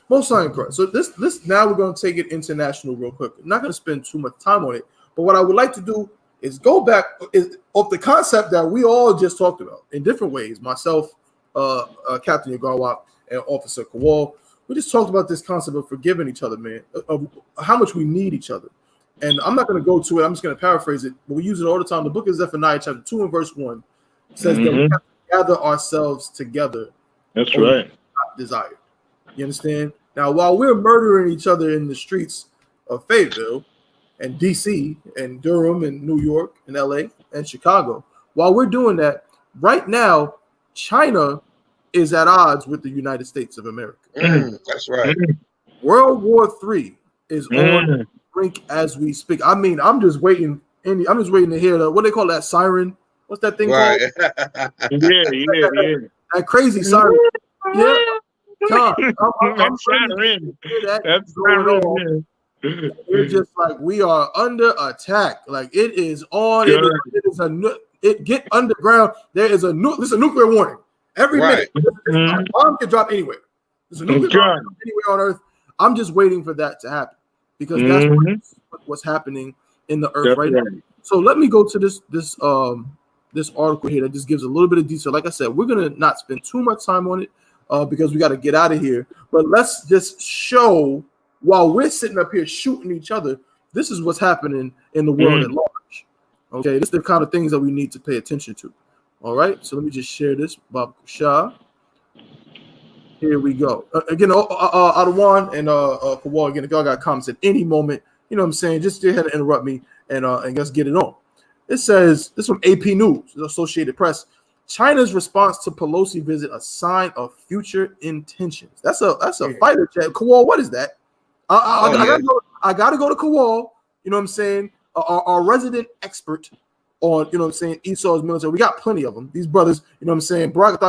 Most sign Christ. So this now we're going to take it international real quick. I'm not going to spend too much time on it, but what I would like to do is go back of the concept that we all just talked about in different ways. Myself, Captain Yagarwap, and Officer Kowal. We just talked about this concept of forgiving each other, man, of how much we need each other. And I'm not going to go to it. I'm just going to paraphrase it, but we use it all the time. The book of Zephaniah, chapter 2 and verse 1, says that we have to gather ourselves together. That's right. Desire. You understand? Now, while we're murdering each other in the streets of Fayetteville and DC and Durham and New York and LA and Chicago, while we're doing that, right now, China is at odds with the United States of America. That's right. World War III is on the brink as we speak. I mean, I'm just waiting. I'm just waiting to hear what they call that siren. What's that thing called? Yeah. That crazy siren. Yeah. I'm That's siren. We're just like, we are under attack. Like, it is on. Get underground. There's a nuclear warning every minute. A bomb can drop anywhere. There's a nuclear bomb anywhere on Earth. I'm just waiting for that to happen because that's what's happening in the Earth right now. So let me go to this article here that just gives a little bit of detail. Like I said, we're gonna not spend too much time on it because we got to get out of here. But let's just show, while we're sitting up here shooting each other, this is what's happening in the world at large. Okay, this is the kind of things that we need to pay attention to. All right, so let me just share this. Bob Shah. Here we go. Again, Adawan and Kowal, again, if y'all got comments at any moment, you know what I'm saying, just go ahead and interrupt me and let's get it on. It says, this from AP News, the Associated Press. China's response to Pelosi visit a sign of future intentions. That's a fighter jet. Kowal, what is that? I gotta go to Kowal, you know what I'm saying? Our resident expert on, you know what I'm saying, Esau's military. We got plenty of them. These brothers, you know what I'm saying, Barak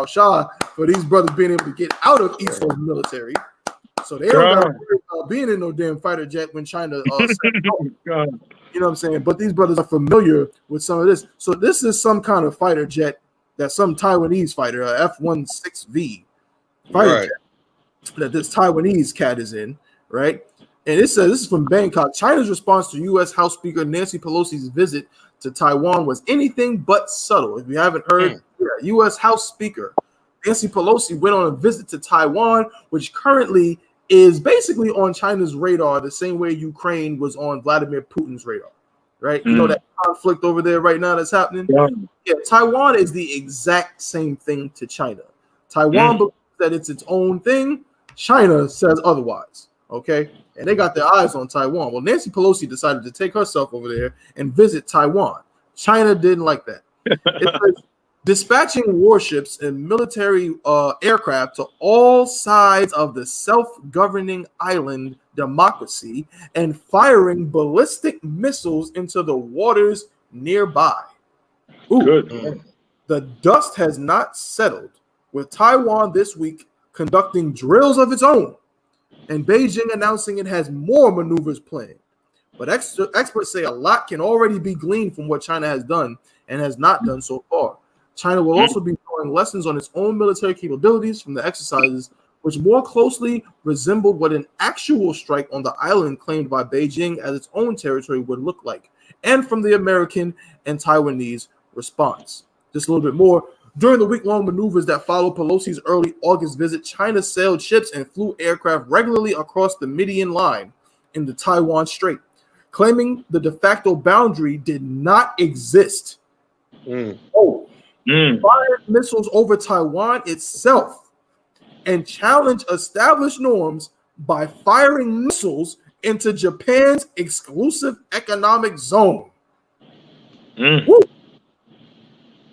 Shah, for these brothers being able to get out of Esau's military. So they don't got to worry about being in no damn fighter jet when China you know what I'm saying? But these brothers are familiar with some of this. So this is some kind of fighter jet that some Taiwanese fighter, F-16V fighter jet that this Taiwanese cat is in, right? And it says, this is from Bangkok. China's response to U.S. House Speaker Nancy Pelosi's visit to Taiwan was anything but subtle. If you haven't heard, U.S. House Speaker Nancy Pelosi went on a visit to Taiwan, which currently is basically on China's radar the same way Ukraine was on Vladimir Putin's radar, right? You know that conflict over there right now that's happening? Yeah, Taiwan is the exact same thing to China. Taiwan believes that it's its own thing. China says otherwise, okay? And they got their eyes on Taiwan. Well, Nancy Pelosi decided to take herself over there and visit Taiwan. China didn't like that. It says, dispatching warships and military aircraft to all sides of the self-governing island democracy and firing ballistic missiles into the waters nearby. The dust has not settled, with Taiwan this week conducting drills of its own and Beijing announcing it has more maneuvers planned. But experts say a lot can already be gleaned from what China has done and has not done so far. China will also be drawing lessons on its own military capabilities from the exercises, which more closely resembled what an actual strike on the island claimed by Beijing as its own territory would look like, and from the American and Taiwanese response. Just a little bit more. During the week-long maneuvers that followed Pelosi's early August visit, China sailed ships and flew aircraft regularly across the median line in the Taiwan Strait, claiming the de facto boundary did not exist. Fired missiles over Taiwan itself and challenged established norms by firing missiles into Japan's exclusive economic zone. This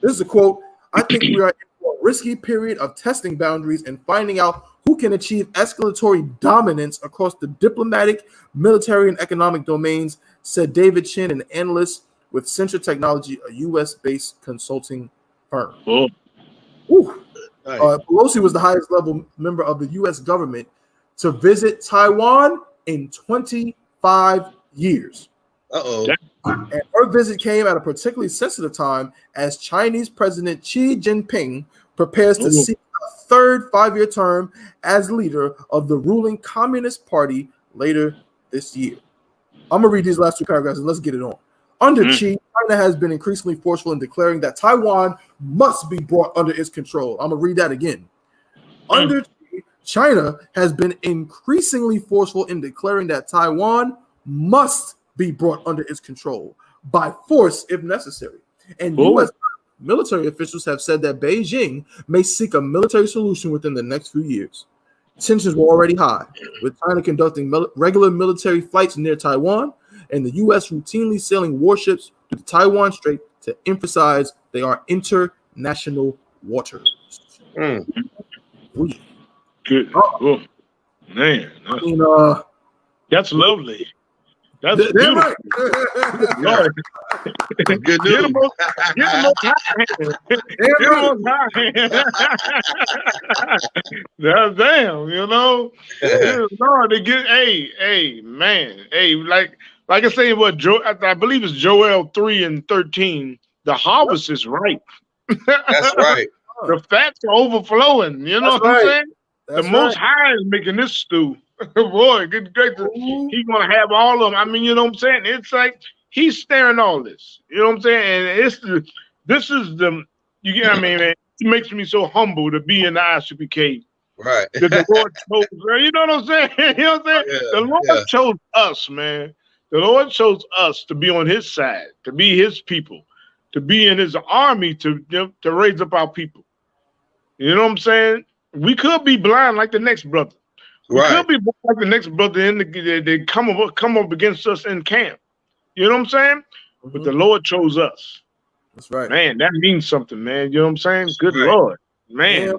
is a quote. I think we are in for a risky period of testing boundaries and finding out who can achieve escalatory dominance across the diplomatic, military, and economic domains, said David Chin, an analyst with Central Technology, a U.S.-based consulting firm. Oh. Pelosi was the highest level member of the U.S. government to visit Taiwan in 25 years. And her visit came at a particularly sensitive time as Chinese President Xi Jinping prepares to seek a third 5-year term as leader of the ruling Communist Party later this year. I'm going to read these last 2 paragraphs and let's get it on. Under Xi, China has been increasingly forceful in declaring that Taiwan must be brought under its control. I'm going to read that again. Under Xi, China has been increasingly forceful in declaring that Taiwan must be brought under its control by force if necessary. And U.S. military officials have said that Beijing may seek a military solution within the next few years. Tensions were already high, with China conducting regular military flights near Taiwan and the U.S. routinely sailing warships to the Taiwan Strait to emphasize they are international waters. Good. Oh, man. That's lovely. That's beautiful. Right. Lord. Good news. Get them damn, you know. Lord, they get man. Like I say, I believe it's Joel 3:13. The harvest is ripe. That's right. The fats are overflowing. You know what I'm saying? The Most High is making this stew. Boy, good great. He's gonna have all of them. I mean, you know what I'm saying? It's like he's staring all this. You know what I'm saying? And this is the you get. I mean, it makes me so humble to be in the I.S.U.P.K. Right. That the Lord chose. You know what I'm saying? You know what I'm saying? The Lord chose us, man. The Lord chose us to be on His side, to be His people, to be in His army, to raise up our people. You know what I'm saying? We could be blind like the next brother. We could be like the next brother they come up against us in camp. You know what I'm saying? But the Lord chose us. That's right. Man, that means something, man. You know what I'm saying? Good Lord. Man.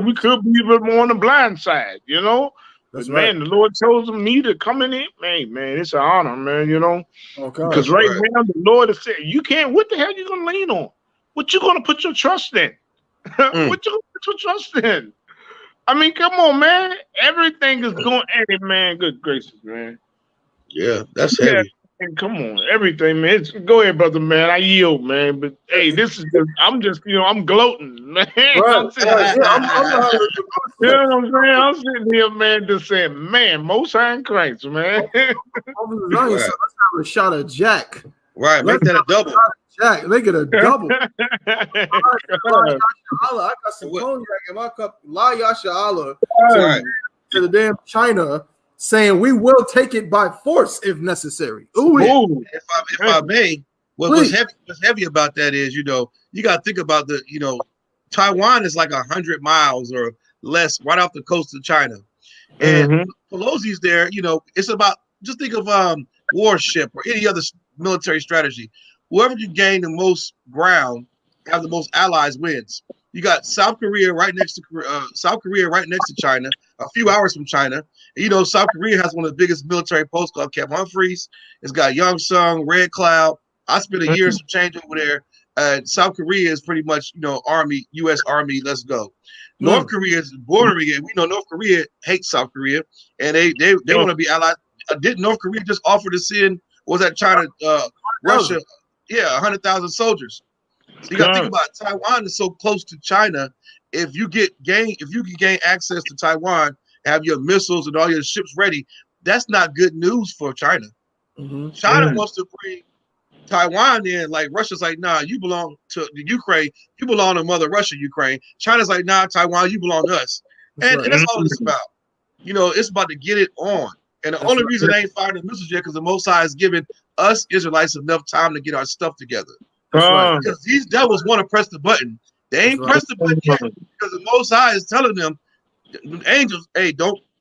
We could be a bit more on the blind side, you know? But man, the Lord chose me to come in here. Man, it's an honor, man, you know? Because right now the Lord has said, you can't, what the hell you gonna lean on? What you gonna put your trust in? What you gonna put your trust in? I mean, come on, man. Everything is going at it, man. Good gracious, man. Yeah, that's heavy. Man, come on, everything, man. Go ahead, brother, man. I yield, man. But hey, this is I'm just, I'm gloating, man. I'm sitting, you know what I'm saying? I'm sitting here, man, just saying, man, Most High in Christ, man. Let's have a shot of Jack. Right, make that a double. Jack, make it a double. I got some cognac in my cup. La Yasha Allah to the damn China, saying we will take it by force if necessary. If I may, what's heavy about that is, you got to think about Taiwan is like 100 miles or less right off the coast of China, and Pelosi's there. It's about, just think of warship or any other military strategy. Whoever can gain the most ground, have the most allies, wins. You got South Korea right next to China, a few hours from China. And, South Korea has one of the biggest military posts called Camp Humphreys. It's got Youngsung, Red Cloud. I spent a year some change over there. South Korea is pretty much, Army, U.S. Army. Let's go. North Korea is bordering it. We know North Korea hates South Korea, and they want to be allied. Did North Korea just offer to send? Was that China, Russia? Yeah, 100,000 soldiers. So you got to think about it. Taiwan is so close to China. If you can gain access to Taiwan, have your missiles and all your ships ready, that's not good news for China. China wants to bring Taiwan in, like Russia's like, nah, you belong to the Ukraine. You belong to Mother Russia, Ukraine. China's like, nah, Taiwan, you belong to us. And that's all it's about. It's about to get it on. And the only reason they ain't fired the missiles yet because the Most High is giving us Israelites enough time to get our stuff together. Because these devils want to press the button. They ain't pressed the button yet because the Most High is telling them, angels, hey,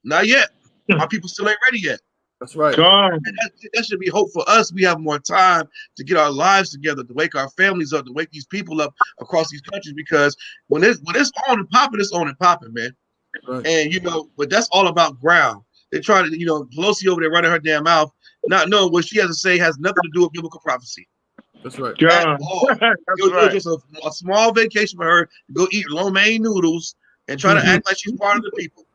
not yet. Our people still ain't ready yet. That's right. And that should be hope for us. We have more time to get our lives together, to wake our families up, to wake these people up across these countries. Because when it's on and popping, it's on and popping, man. Right. And but that's all about ground. They try to, Pelosi over there running her damn mouth, not knowing what she has to say has nothing to do with biblical prophecy. That's right. John. It was just a small vacation for her to go eat lo mein noodles and try to act like she's part of the people.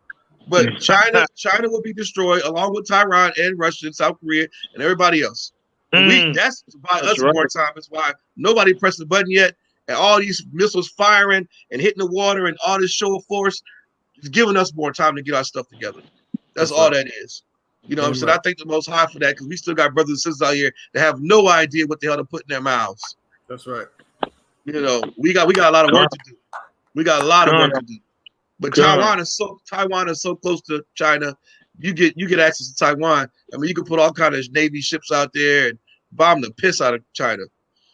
But China will be destroyed along with Taiwan and Russia and South Korea and everybody else. That's to buy us more time. That's why nobody pressed the button yet. And all these missiles firing and hitting the water and all this show of force is giving us more time to get our stuff together. That's all that is. You know what I'm saying? I thank the Most High for that, because we still got brothers and sisters out here that have no idea what the hell to put in their mouths. That's right. You know, we got a lot of work to do. We got a lot of work to do. But Taiwan is so close to China. You get access to Taiwan. I mean, you can put all kind of Navy ships out there and bomb the piss out of China.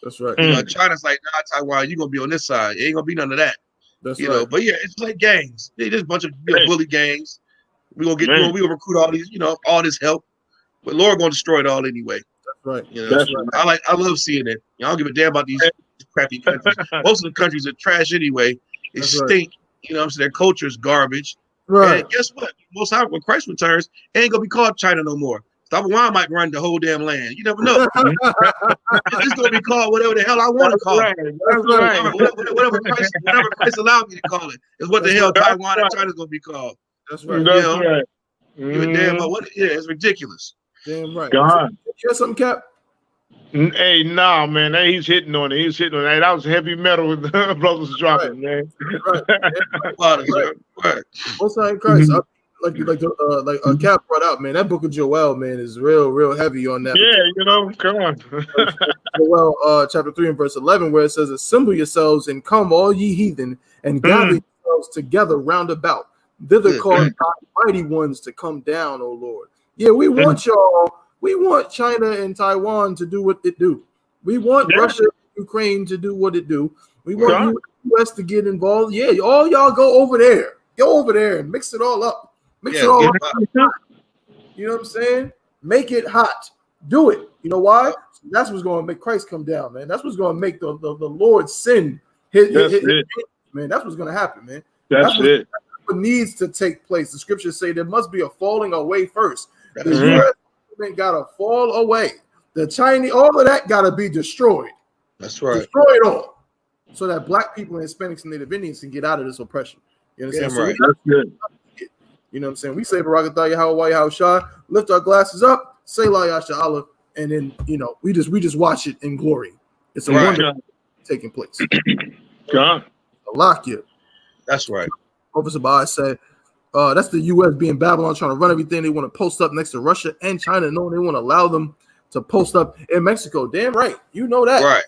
That's right. You know, China's like, nah, Taiwan, you're gonna be on this side. It ain't gonna be none of that. That's you know, but yeah, it's like gangs. They just a bunch of bully gangs. We gonna recruit all these, all this help. But Lord gonna destroy it all anyway. That's right. You know, I love seeing it. I don't give a damn about these crappy countries. Most of the countries are trash anyway. They stink. You know what I'm saying? Their culture is garbage. Right. And guess what? Most time when Christ returns, it ain't gonna be called China no more. Taiwan might run the whole damn land. You never know. It's gonna be called whatever the hell I want to call it. Whatever Christ allowed me to call it is what the hell Taiwan and China's gonna be called. That's right. Give a damn about what? Yeah, it's ridiculous. Damn right. God. You got something, Cap? Hey, nah, man. Hey, he's hitting on it. Hey, that was heavy metal with the brothers dropping, man. Right. Most High in Christ. Like Cap brought out, man. That book of Joel, man, is real heavy on that. Yeah, come on. Joel, chapter 3 and verse 11, where it says, "Assemble yourselves and come, all ye heathen, and gather yourselves together round about. Thither call thy mighty ones to come down, O Lord." Yeah, we want y'all. We want China and Taiwan to do what it do. We want Russia and Ukraine to do what it do. We want U.S. to get involved. Yeah, all y'all go over there. Go over there and mix it all up. Mix it all up. You know what I'm saying? Make it hot. Do it. You know why? That's what's going to make Christ come down, man. That's what's going to make the Lord send his man. That's what's going to happen, man. That's what needs to take place. The scriptures say there must be a falling away first. The U.S. government got to fall away. The Chinese, all of that got to be destroyed. That's right. Destroy it all, so that black people and Hispanics and Native Indians can get out of this oppression. You understand? Right. That's good. You know what I'm saying? We say Barakatah Yahweh Yahushua, lift our glasses up, say La Yasha, and then we just watch it in glory. It's a wonder taking place. God. Lock you. That's right. Officer Baai said, that's the U.S. being Babylon, trying to run everything. They want to post up next to Russia and China, knowing they want to allow them to post up in Mexico. Damn right. You know that. Right.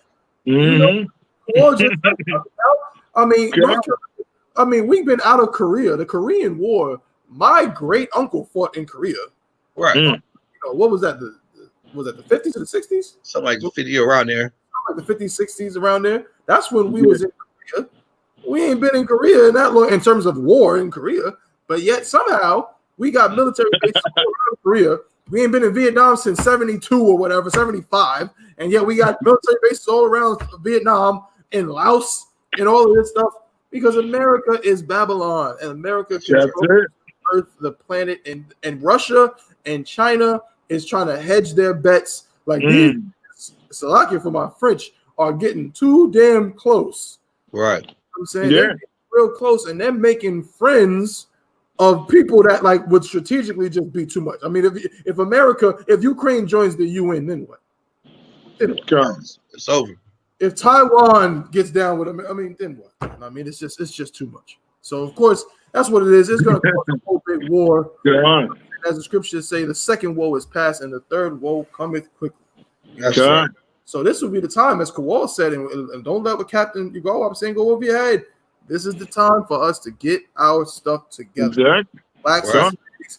I mean, we've been out of Korea. The Korean War, my great uncle fought in Korea. Right. What was that? Was that the 50s or the 60s? Something like 50 around there. Like the 50s, 60s around there. That's when we was in Korea. We ain't been in Korea in that long in terms of war in Korea, but yet somehow we got military bases all around Korea. We ain't been in Vietnam since 72 or whatever, 75, and yet we got military bases all around Vietnam and Laos and all of this stuff because America is Babylon and America controls the earth, the planet, and Russia and China is trying to hedge their bets. Like these Salakia, for my French, are getting too damn close. Right. I'm saying they're real close, and they're making friends of people that would strategically just be too much. I mean, if Ukraine joins the UN, then what? It's over. If Taiwan gets down with them, I mean, then what? I mean, it's just too much. So of course, that's what it is. It's going to cause a whole big war. As the scriptures say, the second woe is past, and the third woe cometh quickly. That's right. So this would be the time, as Kawal said, and don't let what Captain you go. I'm saying go over your head. This is the time for us to get our stuff together. Blacks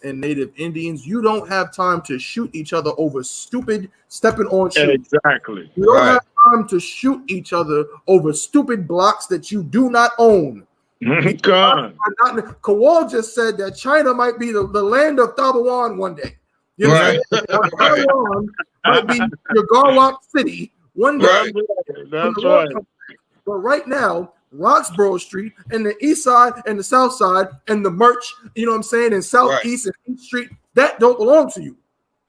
and Native Indians, you don't have time to shoot each other over stupid stepping on shoes. Exactly. You don't have time to shoot each other over stupid blocks that you do not own. Kawal just said that China might be the land of Taiwan one day. You know Taiwan might be your Garlock City one day. That's right. But right now, Roxborough Street and the east side and the south side and the merch, you know what I'm saying, and southeast and east street, that don't belong to you.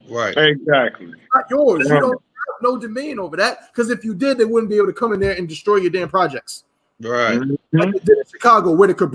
Right. Exactly. It's not yours. You don't have no domain over that, because if you did, they wouldn't be able to come in there and destroy your damn projects. Right. Like they did in Chicago, where they could